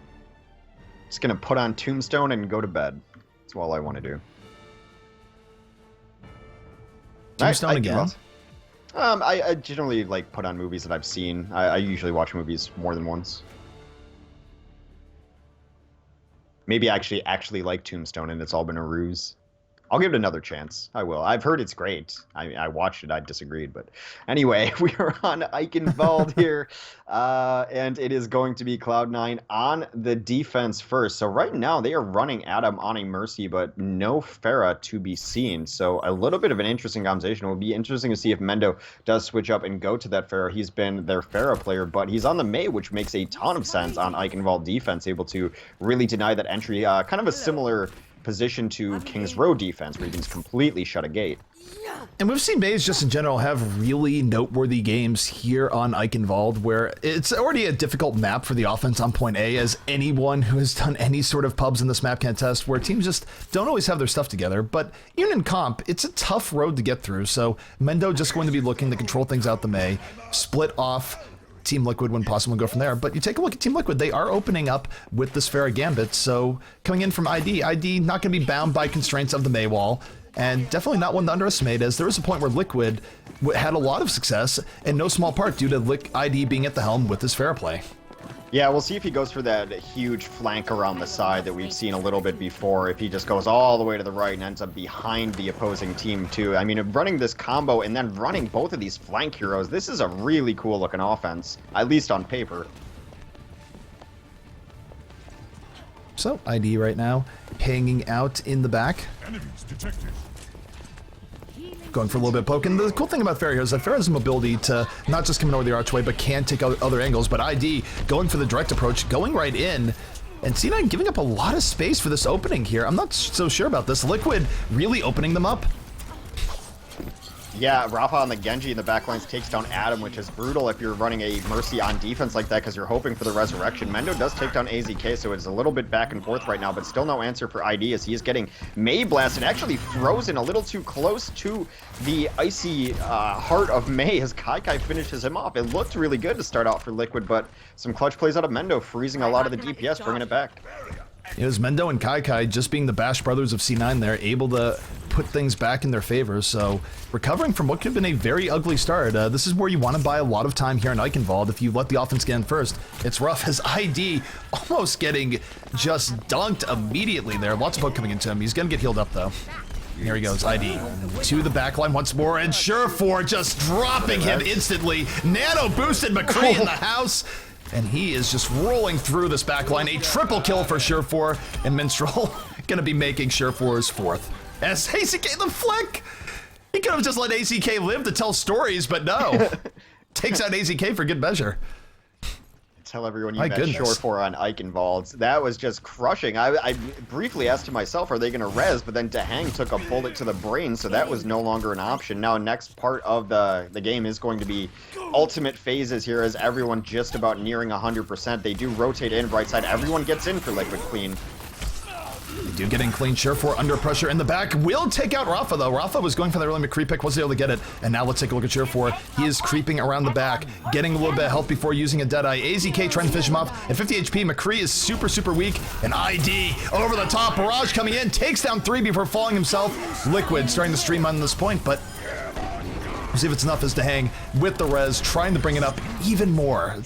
Just going to put on Tombstone and go to bed. That's all I want to do. Tombstone again? I generally like put on movies that I've seen. I usually watch movies more than once. Maybe I actually like Tombstone and it's all been a ruse. I'll give it another chance. I will. I've heard it's great. I watched it. I disagreed. But anyway, we are on Eichenwald here. And it is going to be Cloud9 on the defense first. So right now they are running Adam on a Mercy, but no Pharah to be seen. So a little bit of an interesting conversation. It will be interesting to see if Mendo does switch up and go to that Pharah. He's been their Pharah player, but he's on the Mei, which makes a ton of sense on Eichenwald defense, able to really deny that entry. Kind of a similar position to King's Row defense, where you can just completely shut a gate. And we've seen Bays just in general have really noteworthy games here on Eichenwald, where it's already a difficult map for the offense on point A, as anyone who has done any sort of pubs in this map can attest, where teams just don't always have their stuff together. But even in comp, it's a tough road to get through, so Mendo just going to be looking to control things out the Mei, split off Team Liquid when possible and go from there. But you take a look at Team Liquid, they are opening up with this Pharah Gambit, so coming in from ID not going to be bound by constraints of the Mei wall, and definitely not one to underestimate, as there was a point where Liquid had a lot of success, in no small part due to ID being at the helm with this Pharah play. Yeah, we'll see if he goes for that huge flank around the side that we've seen a little bit before, if he just goes all the way to the right and ends up behind the opposing team too. I mean, running this combo and then running both of these flank heroes, this is a really cool looking offense, at least on paper. So, ID right now, hanging out in the back. Enemies detected. Going for a little bit of poking. The cool thing about Pharah here is that Pharah has the mobility to not just come in over the archway, but can take out other angles. But ID going for the direct approach, going right in, and C9 giving up a lot of space for this opening here. I'm not so sure about this. Liquid really opening them up. Yeah, Rafa on the Genji in the backlines takes down Adam, which is brutal if you're running a Mercy on defense like that because you're hoping for the resurrection. Mendo does take down AZK, so it's a little bit back and forth right now, but still no answer for ID as he is getting Mei blasted, actually frozen a little too close to the icy heart of Mei as Kai finishes him off. It looked really good to start out for Liquid, but some clutch plays out of Mendo, freezing a lot of the DPS, bringing it back. It was Mendo and Kai just being the Bash brothers of C9 there, able to put things back in their favor. So recovering from what could have been a very ugly start. This is where you want to buy a lot of time here in Eichenwald. If you let the offense get in first, it's rough as ID almost getting just dunked immediately there. Lots of poke coming into him. He's going to get healed up though. Here he goes, ID to the backline once more, and Surefour just dropping him instantly. Nano boosted McCree in the house. And he is just rolling through this backline. A triple kill for Surefour, and Minstrel gonna be making Surefour's fourth. As ACK the flick! He could have just let ACK live to tell stories, but no. Takes out ACK for good measure. Tell everyone you My met goodness. short for on Eichenwalds. That was just crushing. I briefly asked to myself, are they going to res? But then Dahang took a bullet to the brain, so that was no longer an option. Now, next part of the game is going to be ultimate phases here, as everyone just about nearing 100%. They do rotate in right side. Everyone gets in for Liquid Clean. They do get in clean. Surefour under pressure in the back. Will take out Rafa, though. Rafa was going for the early McCree pick, wasn't able to get it. And now let's take a look at Surefour. He is creeping around the back, getting a little bit of health before using a Deadeye. AZK trying to finish him off at 50 HP. McCree is super, super weak. And ID over the top. Barrage coming in, takes down 3 before falling himself. Liquid starting to stream on this point, but we'll see if it's enough as to hang with the res, trying to bring it up even more.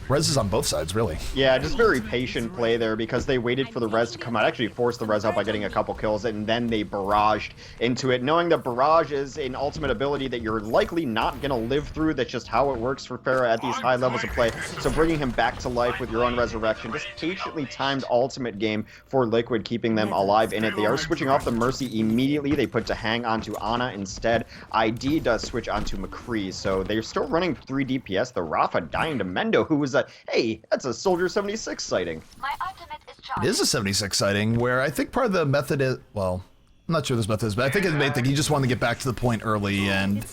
Res is on both sides, really. Yeah, just very patient play there because they waited for the res to come out. Actually forced the res out by getting a couple kills, and then they barraged into it, knowing that barrage is an ultimate ability that you're likely not going to live through. That's just how it works for Pharah at these high levels of play. So bringing him back to life with your own resurrection, just patiently timed ultimate game for Liquid, keeping them alive in it. They are switching off the Mercy immediately. They put Dahang onto Ana instead. ID does switch onto McCree, so they're still running 3 DPS. The Rafa dying to Mendo, who was hey, that's a Soldier 76 sighting. My ultimate is charged. It is a 76 sighting, where I think part of the method is, well, I'm not sure this method is, but I think he just wanted to get back to the point early and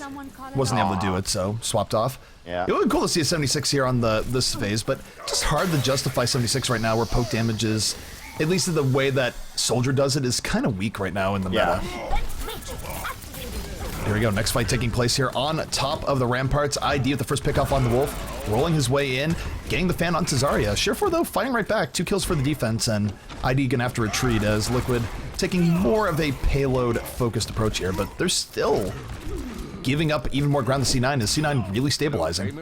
wasn't able to do it, so swapped off. Yeah. It would be cool to see a 76 here on this phase, but just hard to justify 76 right now, where poke damage is, at least in the way that Soldier does it, is kind of weak right now in the meta. Here we go, next fight taking place here on top of the ramparts. ID with the first pick off on the Wolf, rolling his way in, getting the fan on Zarya. Surefour, though, fighting right back. 2 kills for the defense, and ID gonna have to retreat as Liquid taking more of a payload-focused approach here, but they're still giving up even more ground to C9. Is C9 really stabilizing?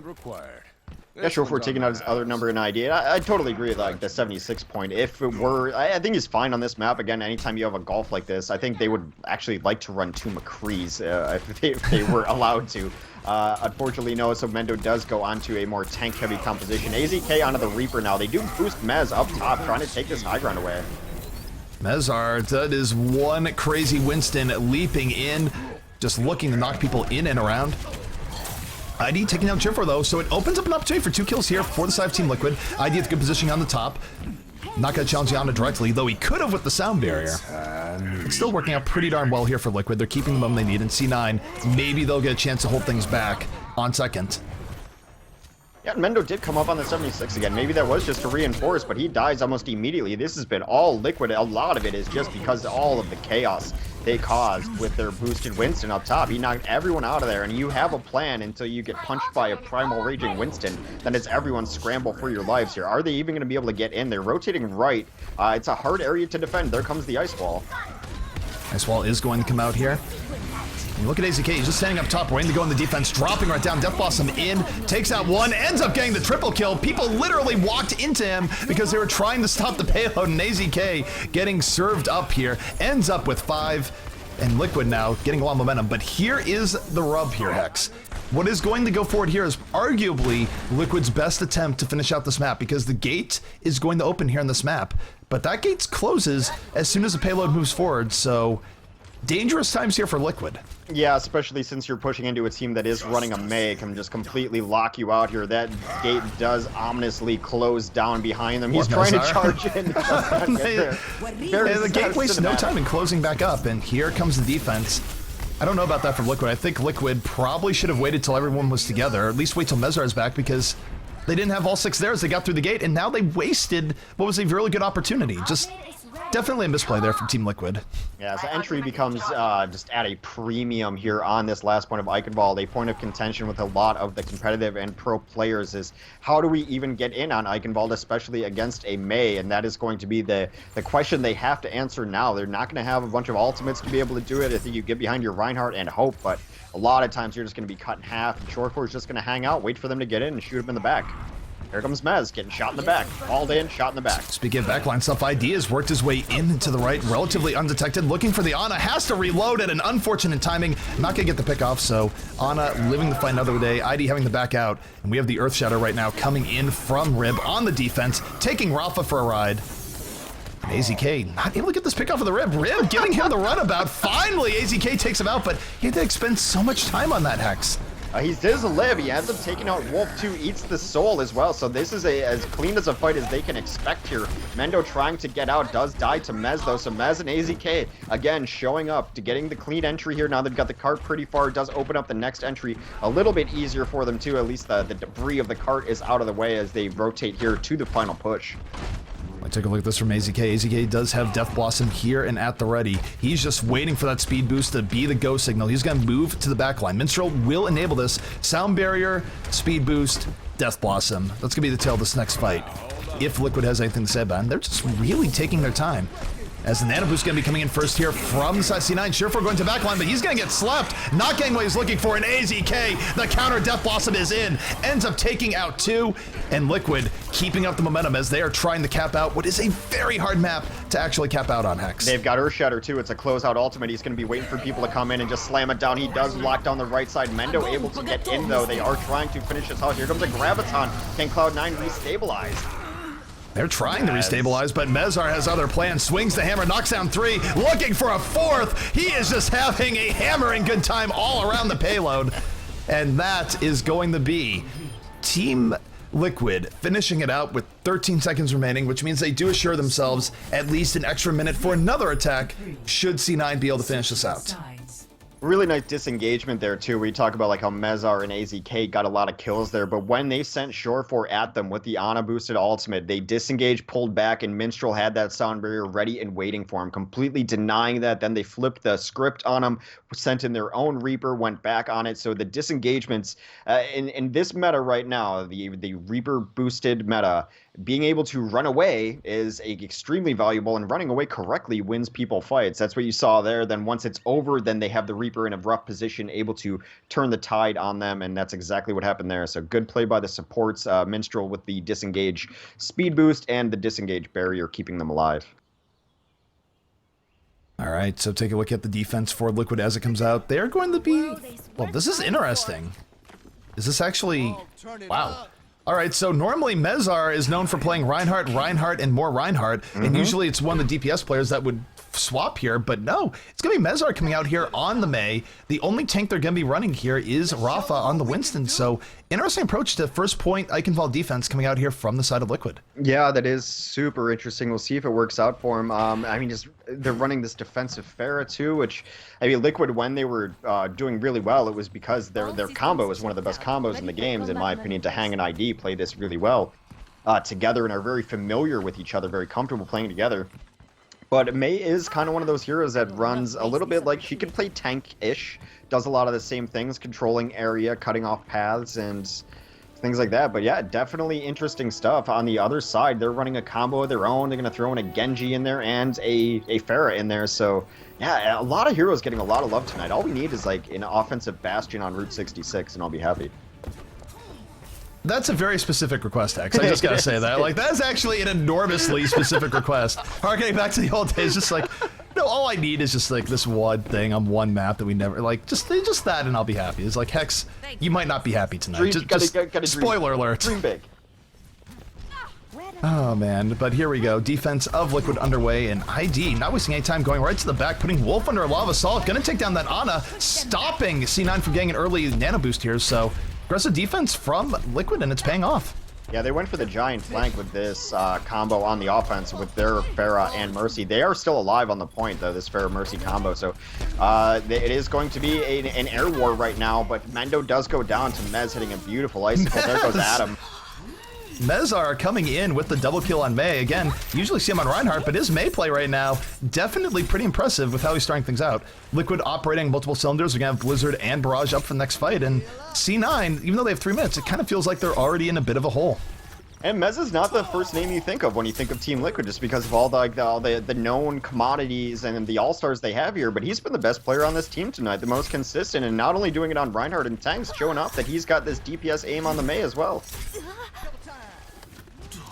Yeah, sure, if we're taking out his other number in ID. I totally agree with like the 76 point. If it were, I think he's fine on this map. Again, anytime you have a golf like this, I think they would actually like to run 2 McCrees if they were allowed to. Unfortunately, no, so Mendo does go onto a more tank-heavy composition. AZK onto the Reaper now. They do boost Mez up top, trying to take this high ground away. Mezar, that is one crazy Winston leaping in, just looking to knock people in and around. ID taking down Surefour, though, so it opens up an opportunity for 2 kills here for the side of Team Liquid. ID with good positioning on the top. Not going to challenge Yana directly, though he could have with the sound barrier. It's still working out pretty darn well here for Liquid. They're keeping the momentum they need, and C9, maybe they'll get a chance to hold things back on second. Yeah, Mendo did come up on the 76 again. Maybe that was just to reinforce, but he dies almost immediately. This has been all Liquid. A lot of it is just because of all of the chaos they caused with their boosted Winston up top. He knocked everyone out of there, and you have a plan until you get punched by a Primal Raging Winston. Then it's everyone scramble for your lives here. Are they even going to be able to get in? They're rotating right. It's a hard area to defend. There comes the Ice Wall. Ice Wall is going to come out here. And look at AZK, he's just standing up top, waiting to go in the defense, dropping right down. Death Blossom in, takes out 1, ends up getting the triple kill. People literally walked into him because they were trying to stop the payload, and AZK getting served up here. Ends up with 5, and Liquid now getting a lot of momentum. But here is the rub here, Hex. What is going to go forward here is arguably Liquid's best attempt to finish out this map, because the gate is going to open here on this map. But that gate closes as soon as the payload moves forward, so dangerous times here for Liquid. Yeah, especially since you're pushing into a team that is running a May, can just completely lock you out here. That gate does ominously close down behind them. He's trying to charge in. The gate wastes no time in closing back up, and here comes the defense. I don't know about that from Liquid. I think Liquid probably should have waited till everyone was together, or at least wait till Mezar is back, because they didn't have all 6 there as they got through the gate, and now they wasted what was a really good opportunity. Just definitely a misplay there from Team Liquid. Yeah, so entry becomes just at a premium here on this last point of Eichenwald. A point of contention with a lot of the competitive and pro players is how do we even get in on Eichenwald, especially against a Mei? And that is going to be the question they have to answer now. They're not going to have a bunch of ultimates to be able to do it. I think you get behind your Reinhardt and hope, but a lot of times you're just going to be cut in half, and Surefour is just going to hang out, wait for them to get in, and shoot them in the back. Here comes Mez, getting shot in the back. Hauled in, shot in the back. Speaking of backline stuff, ID has worked his way in to the right, relatively undetected, looking for the Ana, has to reload at an unfortunate timing, not gonna get the pick off, so Ana living the fight another day, ID having the back out, and we have the Earth Shadow right now coming in from Rib on the defense, taking Rafa for a ride. AZK not able to get this pick off of the Rib. Rib giving him the runabout. Finally, AZK takes him out, but he had to expend so much time on that Hex. He does live. He ends up taking out Wolf 2, eats the soul as well. So this is as clean as a fight as they can expect here. Mendo trying to get out, does die to Mez though. So Mez and AZK again showing up to getting the clean entry here. Now they've got the cart pretty far. It does open up the next entry a little bit easier for them too. At least the debris of the cart is out of the way as they rotate here to the final push. Take a look at this from AZK. AZK does have Death Blossom here and at the ready. He's just waiting for that speed boost to be the go signal. He's going to move to the back line. Minstrel will enable this. Sound Barrier, speed boost, Death Blossom. That's going to be the tail of this next fight. If Liquid has anything to say about it, they're just really taking their time. As the Nano Boost going to be coming in first here from the side. C9, Surefour going to the back line, but he's going to get slept. Not getting what he's looking for, and AZK, the counter Death Blossom is in. Ends up taking out 2, and Liquid keeping up the momentum as they are trying to cap out what is a very hard map to actually cap out on, Hex. They've got Earth Shatter too. It's a closeout ultimate. He's going to be waiting for people to come in and just slam it down. He does lock down the right side. Mendo able to get in though. They are trying to finish this out. Here comes a Graviton. Can CLOUD9 restabilize? They're trying to restabilize, but Mezar has other plans. Swings the hammer, knocks down 3, looking for a 4th. He is just having a hammering good time all around the payload. And that is going to be Team Liquid finishing it out with 13 seconds remaining, which means they do assure themselves at least an extra minute for another attack should C9 be able to finish this out. Really nice disengagement there too. We talk about like how Mezar and AZK got a lot of kills there, but when they sent Surefour at them with the Ana boosted ultimate, they disengaged, pulled back, and Minstrel had that sound barrier ready and waiting for him, completely denying that. Then they flipped the script on him, sent in their own Reaper, went back on it. So the disengagements in this meta right now, the Reaper boosted meta, being able to run away is extremely valuable, and running away correctly wins people fights. That's what you saw there. Then once it's over, then they have the Reaper in a rough position, able to turn the tide on them, and that's exactly what happened there. So good play by the supports, Minstrel with the disengage speed boost and the disengage barrier, keeping them alive. All right, so take a look at the defense for Liquid as it comes out. They're going to be... Well, this is interesting. Is this actually... Wow. All right, so normally Mezar is known for playing Reinhardt, and more Reinhardt, and usually it's one of the DPS players that would swap here, but no, it's going to be Mezar coming out here on the Mei. The only tank they're going to be running here is Rafa on the Winston, so interesting approach to first point Eichenwald defense coming out here from the side of Liquid. Yeah, that is super interesting. We'll see if it works out for him. I mean, just they're running this defensive Pharah too, which, I mean, Liquid, when they were doing really well, it was because their combo is one of the best combos in the games, in my opinion. To Hang and ID play this really well together and are very familiar with each other, very comfortable playing together. But Mei is kind of one of those heroes that runs a little bit like she can play tank-ish, does a lot of the same things, controlling area, cutting off paths, and things like that. But yeah, definitely interesting stuff. On the other side, they're running a combo of their own. They're going to throw in a Genji in there and a Pharah in there. So yeah, a lot of heroes getting a lot of love tonight. All we need is like an offensive Bastion on Route 66, and I'll be happy. That's a very specific request, Hex. I just gotta say that. Like, that is actually an enormously specific request. Harkening back to the old days, just like, no, all I need is just like this one thing on one map that we never, like, just that and I'll be happy. It's like, Hex, you might not be happy tonight. Gotta spoiler alert. Dream big. Oh man, but here we go. Defense of Liquid underway, and ID not wasting any time, going right to the back, putting Wolf under a lava assault. Gonna take down that Ana, stopping C9 from getting an early nano boost here, so aggressive defense from Liquid, and it's paying off. Yeah, they went for the giant flank with this combo on the offense with their Pharah and Mercy. They are still alive on the point, though, this Pharah-Mercy combo. So it is going to be an air war right now, but Mendo does go down to Mez hitting a beautiful icicle. There goes Adam. Mezar coming in with the double kill on Mei. Again, usually see him on Reinhardt, but his Mei play right now, definitely pretty impressive with how he's starting things out. Liquid operating multiple cylinders. We're going to have Blizzard and Barrage up for the next fight, and C9, even though they have 3 minutes, it kind of feels like they're already in a bit of a hole. And Mez is not the first name you think of when you think of Team Liquid, just because of all the known commodities and the all-stars they have here, but he's been the best player on this team tonight, the most consistent, and not only doing it on Reinhardt and tanks, showing up that he's got this DPS aim on the Mei as well.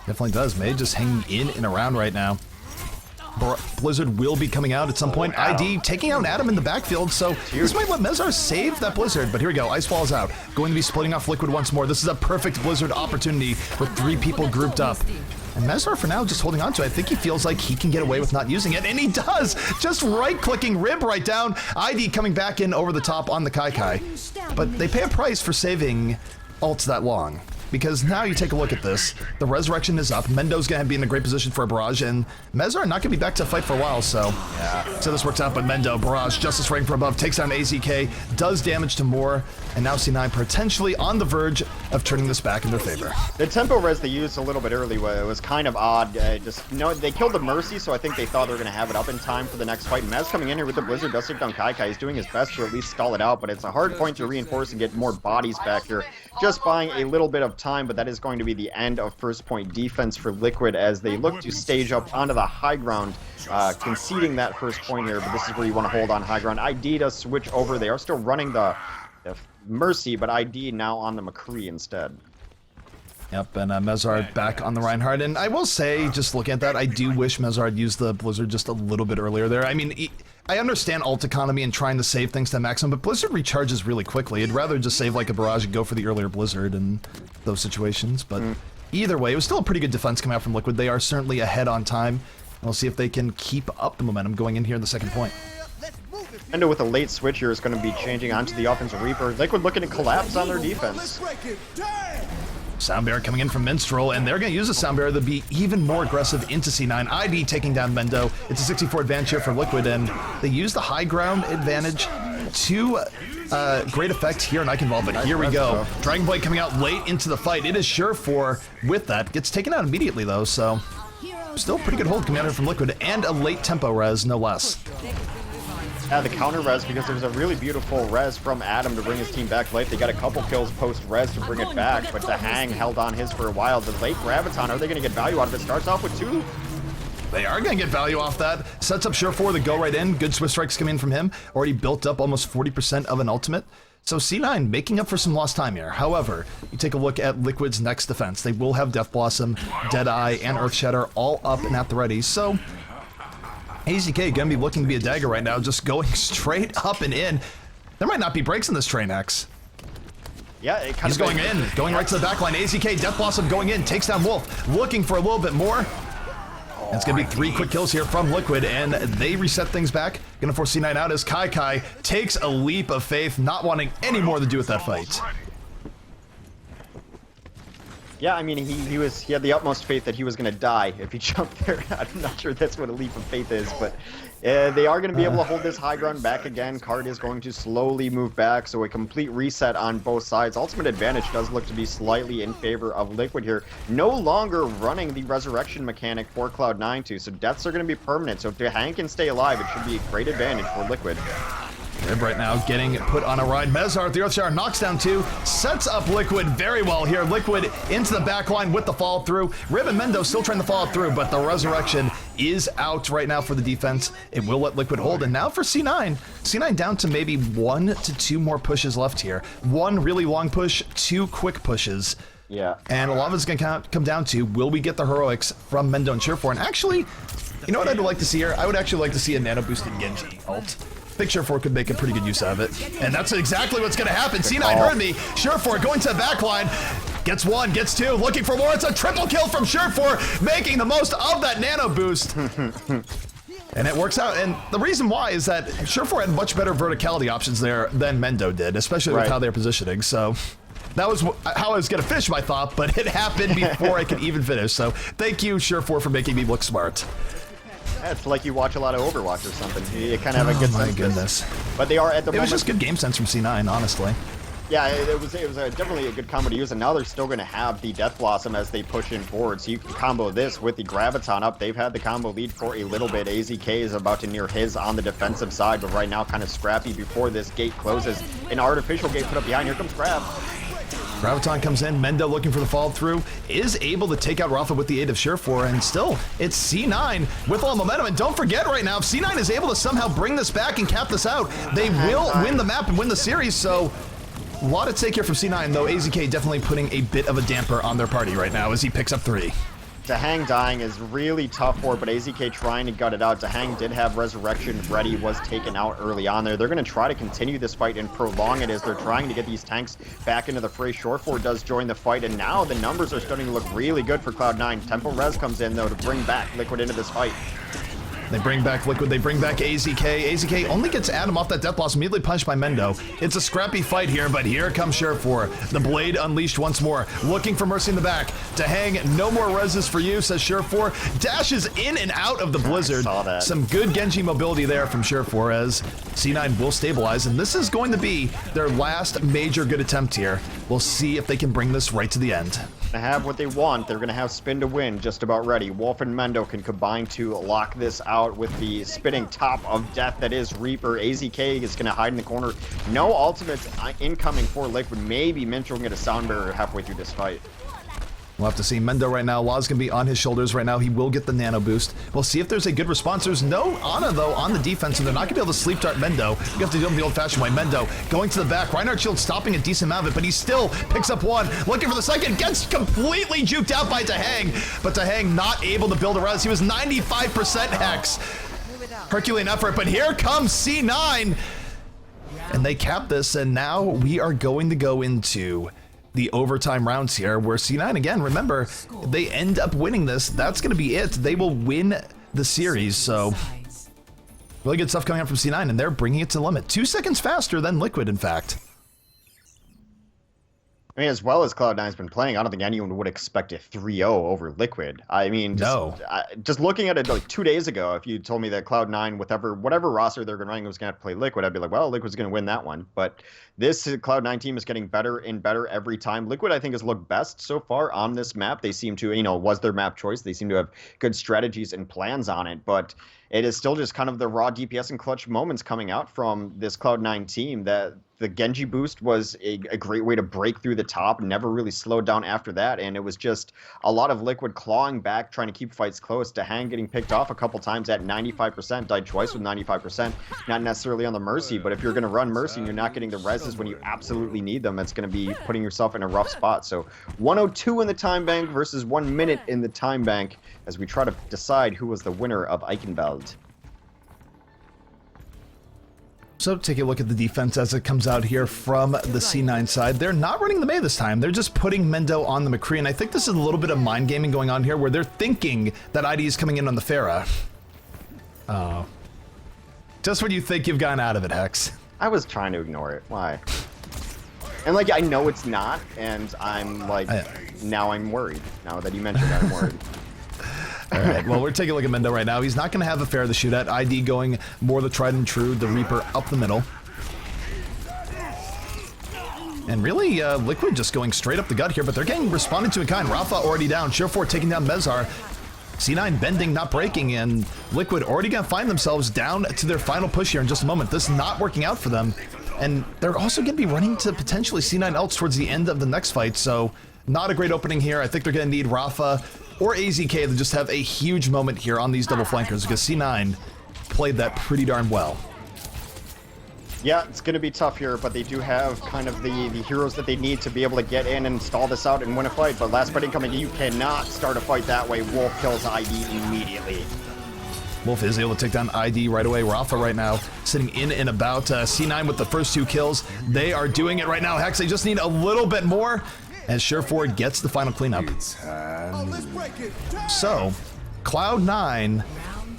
Definitely does. Mei just hanging in and around right now. Blizzard will be coming out at some point. ID taking out Adam in the backfield, so this might let Mezar save that Blizzard, but here we go. Ice Wall's out. Going to be splitting off Liquid once more. This is a perfect Blizzard opportunity with 3 people grouped up. And Mezar, for now, just holding on to it. I think he feels like he can get away with not using it, and he does! Just right-clicking Rib right down. ID coming back in over the top on the Kai. But they pay a price for saving ults that long. Because now you take a look at this, the Resurrection is up, Mendo's gonna be in a great position for a barrage, and Mezar not gonna be back to fight for a while, so so this works out, but Mendo, barrage, Justice Ring from above, takes down AZK, does damage to Moore, and now C9 potentially on the verge of turning this back in their favor. The tempo res they used a little bit early was kind of odd. They killed the Mercy, so I think they thought they were going to have it up in time for the next fight. Mez coming in here with the Blizzard does take down Kai. He's doing his best to at least stall it out, but it's a hard point to reinforce and get more bodies back here. Just buying a little bit of time, but that is going to be the end of first point defense for Liquid as they look to stage up onto the high ground, conceding that first point here, but this is where you want to hold on high ground. ID does switch over. They are still running the Mercy, but ID now on the McCree instead. Yep, and Mezar back on the Reinhardt, and I will say, just looking at that, I do wish Mezar had used the Blizzard just a little bit earlier there. I mean, I understand ult economy and trying to save things to maximum, but Blizzard recharges really quickly. I'd rather just save like a barrage and go for the earlier Blizzard in those situations, but either way, it was still a pretty good defense coming out from Liquid. They are certainly ahead on time, and we'll see if they can keep up the momentum going in here in the second point. Mendo with a late switch here is going to be changing onto the offensive Reaper. Liquid looking to collapse on their defense. Sound Barrier coming in from Minstrel, and they're going to use the Sound Barrier to be even more aggressive into C9. ID taking down Mendo. It's a 64 advantage here for Liquid, and they use the high ground advantage to great effect here in Eichenwald, but here we go. Dragon Blade coming out late into the fight. It is Surefour with that. Gets taken out immediately, though, so still pretty good hold commander from Liquid, and a late tempo res, no less. Yeah, the counter res, because there was a really beautiful res from Adam to bring his team back late. They got a couple kills post-res to bring it back, but the Hang held on his for a while. The late Graviton, are they going to get value out of it? Starts off with 2. They are going to get value off that. Sets up Surefour to go right in. Good Swift Strikes come in from him. Already built up almost 40% of an ultimate. So C9 making up for some lost time here. However, you take a look at Liquid's next defense. They will have Death Blossom, Deadeye, and Earthshatter all up and at the ready. So AZK gonna be looking to be a dagger right now, just going straight up and in. There might not be breaks in this train, X. Yeah, it kind He's going in, going right to the back line. AZK, Death Blossom going in, takes down Wolf, looking for a little bit more. And it's gonna be 3 quick kills here from Liquid, and they reset things back. Gonna force C9 out as Kai takes a leap of faith, not wanting any more to do with that fight. Yeah, I mean, he had the utmost faith that he was going to die if he jumped there. I'm not sure that's what a leap of faith is, but they are going to be able to hold this high ground back again. Card is going to slowly move back, so a complete reset on both sides. Ultimate advantage does look to be slightly in favor of Liquid here. No longer running the resurrection mechanic for Cloud9 too, so deaths are going to be permanent. So if the Hank can stay alive, it should be a great advantage for Liquid. Rib right now getting put on a ride. Mezar, the Earthshatter knocks down 2, sets up Liquid very well here. Liquid into the back line with the follow through. Rib and Mendo still trying to follow through, but the Resurrection is out right now for the defense. It will let Liquid hold, and now for C9. C9 down to maybe 1 to 2 more pushes left here. 1 really long push, 2 quick pushes. Yeah. And a lot of it's going to come down to, will we get the heroics from Mendo and Surefour? And actually, you know what I'd like to see here? I would actually like to see a nano boosted Genji ult. I think Surefour could make a pretty good use of it. And that's exactly what's going to happen. C9 heard me. Surefour going to the back line. Gets 1, gets 2, looking for more. It's a triple kill from Surefour, making the most of that nano boost. And it works out. And the reason why is that Surefour had much better verticality options there than Mendo did, especially with how they're positioning. So that was how I was going to finish my thought, but it happened before I could even finish. So thank you, Surefour, for making me look smart. Yeah, it's like you watch a lot of Overwatch or something. You kind of have a good sense. Oh my goodness. But they are at the moment. It was just good game sense from C9, honestly. Yeah, it was definitely a good combo to use, and now they're still going to have the Death Blossom as they push in forward, so you can combo this with the Graviton up. They've had the combo lead for a little bit. AZK is about to near his on the defensive side, but right now kind of scrappy before this gate closes. An artificial gate put up behind. Here comes Grav. Graviton comes in, Mendo looking for the follow through, is able to take out Rafa with the aid of Surefour, and still, it's C9 with all the momentum. And don't forget right now, if C9 is able to somehow bring this back and cap this out, they will win the map and win the series, so a lot at stake here from C9, though AZK definitely putting a bit of a damper on their party right now as he picks up 3. Dahang dying is really tough for it, but AZK trying to gut it out. Dahang did have Resurrection ready, was taken out early on there. They're going to try to continue this fight and prolong it as they're trying to get these tanks back into the fray. Shore4 does join the fight, and now the numbers are starting to look really good for Cloud9. Tempo Res comes in, though, to bring back Liquid into this fight. They bring back Liquid, they bring back AZK. AZK only gets Adam off that death loss, immediately punched by Mendo. It's a scrappy fight here, but here comes Shore4. The blade unleashed once more, looking for Mercy in the back. Dahang, no more reses for you, says Shore4. Dashes in and out of the blizzard. Saw that. Some good Genji mobility there from Shore4 as C9 will stabilize, and this is going to be their last major good attempt here. We'll see if they can bring this right to the end. To have what they want, they're going to have Spin to win just about ready. Wolf and Mendo can combine to lock this out with the spinning top of death that is Reaper. AZK is going to hide in the corner. No ultimates incoming for Liquid. Maybe Minch will get a sound barrier halfway through this fight. We'll have to see. Mendo right now, Waz going to be on his shoulders right now. He will get the nano boost. We'll see if there's a good response. There's no Ana, though, on the defense, and they're not going to be able to sleep dart Mendo. You have to deal with the old-fashioned way. Mendo going to the back. Reinhardt Shield stopping a decent amount of it, but he still picks up one. Looking for the second. Gets completely juked out by Dahang, but Dahang not able to build a res. He was 95% Hex. Herculean effort, but here comes C9. And they cap this, and now we are going to go into the overtime rounds here, where C9, again, remember, they end up winning this. That's going to be it. They will win the series, so really good stuff coming out from C9, and they're bringing it to the limit. 2 seconds faster than Liquid, in fact. I mean, as well as Cloud9's been playing, I don't think anyone would expect a 3-0 over Liquid. I mean, just looking at it like 2 days ago, if you told me that Cloud9, whatever roster they're running was going to play Liquid, I'd be like, well, Liquid's going to win that one. But this Cloud9 team is getting better and better every time. Liquid, I think, has looked best so far on this map. They seem to, was their map choice. They seem to have good strategies and plans on it, but it is still just kind of the raw DPS and clutch moments coming out from this Cloud9 team. That the Genji boost was a great way to break through the top, never really slowed down after that, and it was just a lot of Liquid clawing back, trying to keep fights close. Dahang getting picked off a couple times at 95%, died twice with 95%, not necessarily on the Mercy, but if you're going to run Mercy and you're not getting the reses when you absolutely need them, it's going to be putting yourself in a rough spot. So 102 in the time bank versus 1 minute in the time bank as we try to decide who was the winner of Eichenwald. So take a look at the defense as it comes out here from the C9 side. They're not running the Mei this time. They're just putting Mendo on the McCree, and I think this is a little bit of mind gaming going on here where they're thinking that ID is coming in on the Pharah. Oh. Just when you think you've gotten out of it, Hex. I was trying to ignore it. Why? And like, I know it's not, and I'm like, now I'm worried. Now that you mentioned it, I'm worried. All right, well, we're taking a look at Mendo right now. He's not going to have a Pharah to shoot at. ID going more the tried and true, the Reaper up the middle. And really, Liquid just going straight up the gut here, but they're getting responded to in kind. Rafa already down. Shore4 taking down Mezar. C9 bending, not breaking, and Liquid already going to find themselves down to their final push here in just a moment. This is not working out for them. And they're also going to be running to potentially C9 else towards the end of the next fight, so not a great opening here. I think they're going to need Rafa or AZK to just have a huge moment here on these double flankers, because C9 played that pretty darn well. Yeah, it's going to be tough here, but they do have kind of the heroes that they need to be able to get in and stall this out and win a fight. But last fight incoming, you cannot start a fight that way. Wolf kills ID immediately. Wolf is able to take down ID right away. Rafa right now sitting in and about. C9 with the first 2 kills. They are doing it right now. Hex, they just need a little bit more as Shore4 gets the final cleanup. So, Cloud9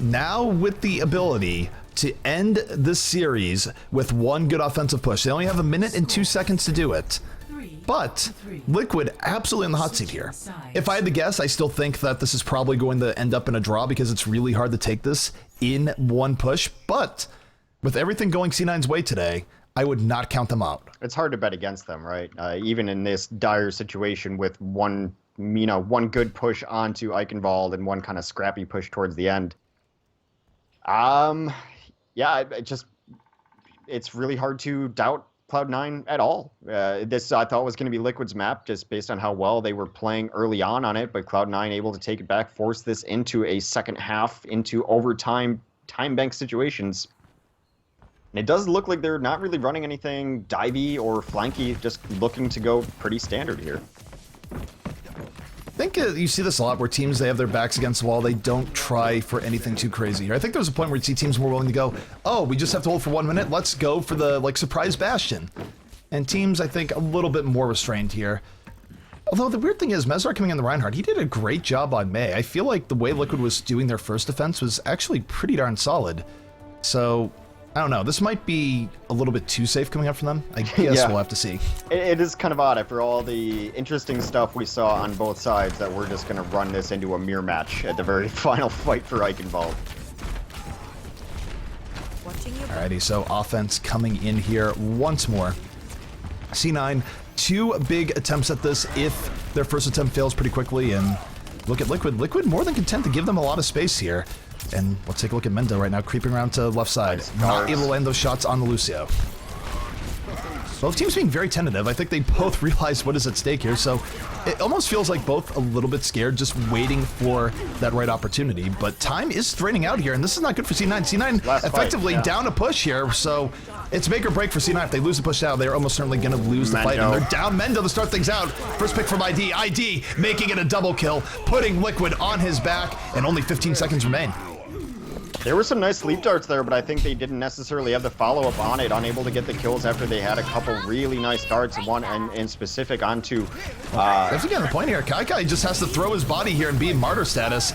now with the ability to end this series with 1 good offensive push. They only have 1 minute and 2 seconds to do it. But Liquid absolutely in the hot seat here. If I had to guess, I still think that this is probably going to end up in a draw because it's really hard to take this in 1 push. But with everything going C9's way today, I would not count them out. It's hard to bet against them, right? Even in this dire situation with one good push onto Eichenwald and 1 kind of scrappy push towards the end. Yeah, it's really hard to doubt Cloud9 at all. This I thought was going to be Liquid's map just based on how well they were playing early on it, but Cloud9 able to take it back, force this into a second half, into overtime time bank situations. And it does look like they're not really running anything divey or flanky, just looking to go pretty standard here. I think you see this a lot where teams, they have their backs against the wall. They don't try for anything too crazy here. I think there's a point where you see teams more willing to go, oh, we just have to hold for 1 minute. Let's go for the, like, surprise bastion. And teams, I think, a little bit more restrained here. Although the weird thing is, Mezar coming in the Reinhardt, he did a great job on Mei. I feel like the way Liquid was doing their first defense was actually pretty darn solid. So, I don't know. This might be a little bit too safe coming up from them. I guess Yeah. we'll have to see. It is kind of odd after all the interesting stuff we saw on both sides that we're just going to run this into a mirror match at the very final fight for Eichenwald. Alrighty, so offense coming in here once more. C9, 2 big attempts at this if their first attempt fails pretty quickly, and look at Liquid. Liquid more than content to give them a lot of space here. And let's take a look at Mendo right now, creeping around to left side. Not able to land those shots on the Lucio. Both teams being very tentative. I think they both realize what is at stake here, so it almost feels like both a little bit scared, just waiting for that right opportunity. But time is draining out here, and this is not good for C9. C9 Last effectively fight, yeah. down a push here, so it's make or break for C9. If they lose the push now, they're almost certainly going to lose the fight, and they're down Mendo to start things out. First pick from ID. ID making it a double kill, putting Liquid on his back, and only 15 seconds remain. There were some nice sleep darts there, but I think they didn't necessarily have the follow-up on it, unable to get the kills after they had a couple really nice darts, one in specific onto... Definitely getting the point here. Kai just has to throw his body here and be in martyr status.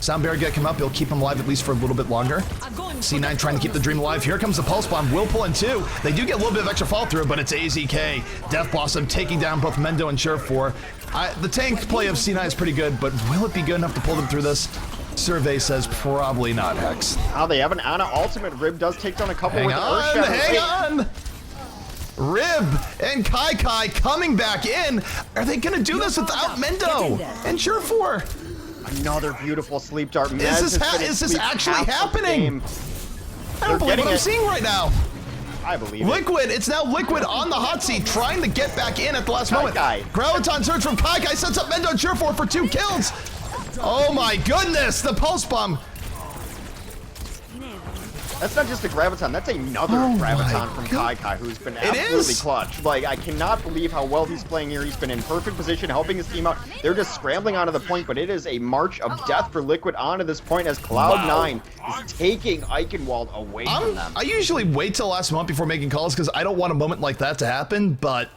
Sound Barrier get him up, he'll keep him alive at least for a little bit longer. C9 trying to keep the dream alive. Here comes the Pulse Bomb, will pull in 2. They do get a little bit of extra fall through, but it's AZK. Death Blossom taking down both Mendo and Sure4. The tank play of C9 is pretty good, but will it be good enough to pull them through this? Survey says probably not, Hex. Oh, they have an Ana ultimate. Rib does take down a couple with Earthshatter. Hang on! Rib and Kai coming back in. Are they gonna do this without Mendo and Sure4? Another beautiful sleep dart. Is this actually happening? I don't believe what I'm seeing right now. I believe Liquid, it's now Liquid on the hot seat, trying to get back in at the last moment. Graviton surge from Kai sets up Mendo and Sure4 for 2 kills. Oh my goodness, the Pulse Bomb. That's not just a Graviton, that's another Graviton from Kai, who's been absolutely clutch. Like, I cannot believe how well he's playing here. He's been in perfect position, helping his team out. They're just scrambling onto the point, but it is a march of death for Liquid onto this point as CLOUD9 is taking Eichenwald away from them. I usually wait till last month before making calls because I don't want a moment like that to happen, but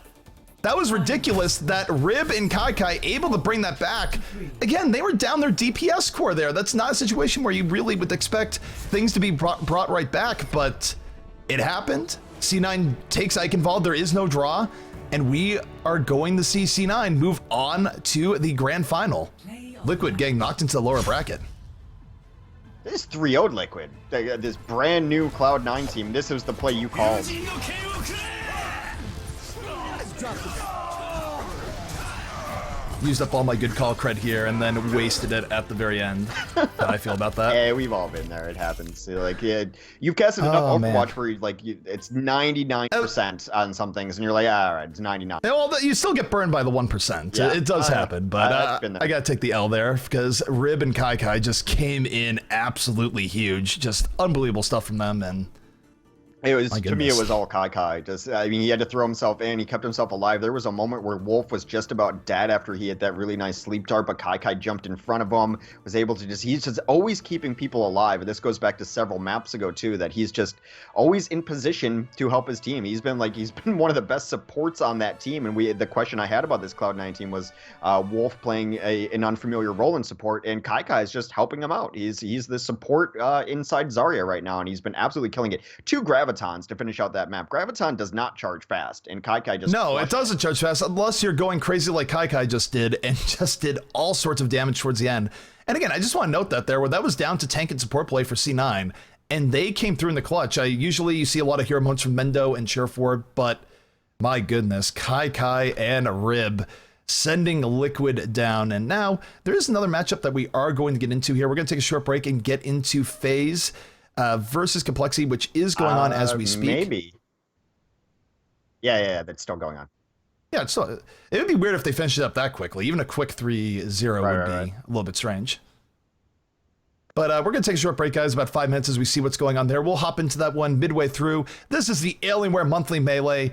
that was ridiculous that Rib and Kai able to bring that back. Again, they were down their DPS core there. That's not a situation where you really would expect things to be brought right back, but it happened. C9 takes Eichenwald. There is no draw, and we are going to see C9 move on to the grand final. Liquid getting knocked into the lower bracket. This 3-0'd Liquid. This brand new CLOUD9 team. This was the play you called. Used up all my good call cred here and then wasted it at the very end. How do I feel about that? Yeah, we've all been there. It happens. Like, yeah, you've casted enough Overwatch where it's 99% on some things, and you're like, all right, it's 99. Yeah, well, you still get burned by the 1%. Yeah, it does happen, but I gotta take the L there because Rib and Kai just came in absolutely huge. Just unbelievable stuff from them, and it was, to me, it was all Kai. Just, I mean, he had to throw himself in. He kept himself alive. There was a moment where Wolf was just about dead after he had that really nice sleep dart, but Kai jumped in front of him, was able to he's just always keeping people alive. And this goes back to several maps ago, too, that he's just always in position to help his team. He's been one of the best supports on that team. And the question I had about this CLOUD9 team was Wolf playing an unfamiliar role in support, and Kai is just helping him out. He's the support inside Zarya right now, and he's been absolutely killing it. 2 Gravitons to finish out that map. Graviton does not charge fast, and Kai just... No, it doesn't charge fast unless you're going crazy like Kai just did, and just did all sorts of damage towards the end. And again, I just want to note that where that was down to tank and support play for C9, and they came through in the clutch. Usually you see a lot of hero moments from Mendo and Sure4, but my goodness, Kai and Rib sending Liquid down. And now there is another matchup that we are going to get into here. We're going to take a short break and get into FaZe versus Complexity, which is going on as we speak. Maybe. Yeah, that's still going on. Yeah, it would be weird if they finished it up that quickly. Even a quick 3-0 would be a little bit strange. But we're going to take a short break, guys, about 5 minutes as we see what's going on there. We'll hop into that one midway through. This is the Alienware Monthly Melee.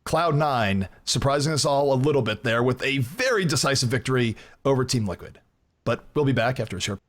Cloud9 surprising us all a little bit there with a very decisive victory over Team Liquid. But we'll be back after a short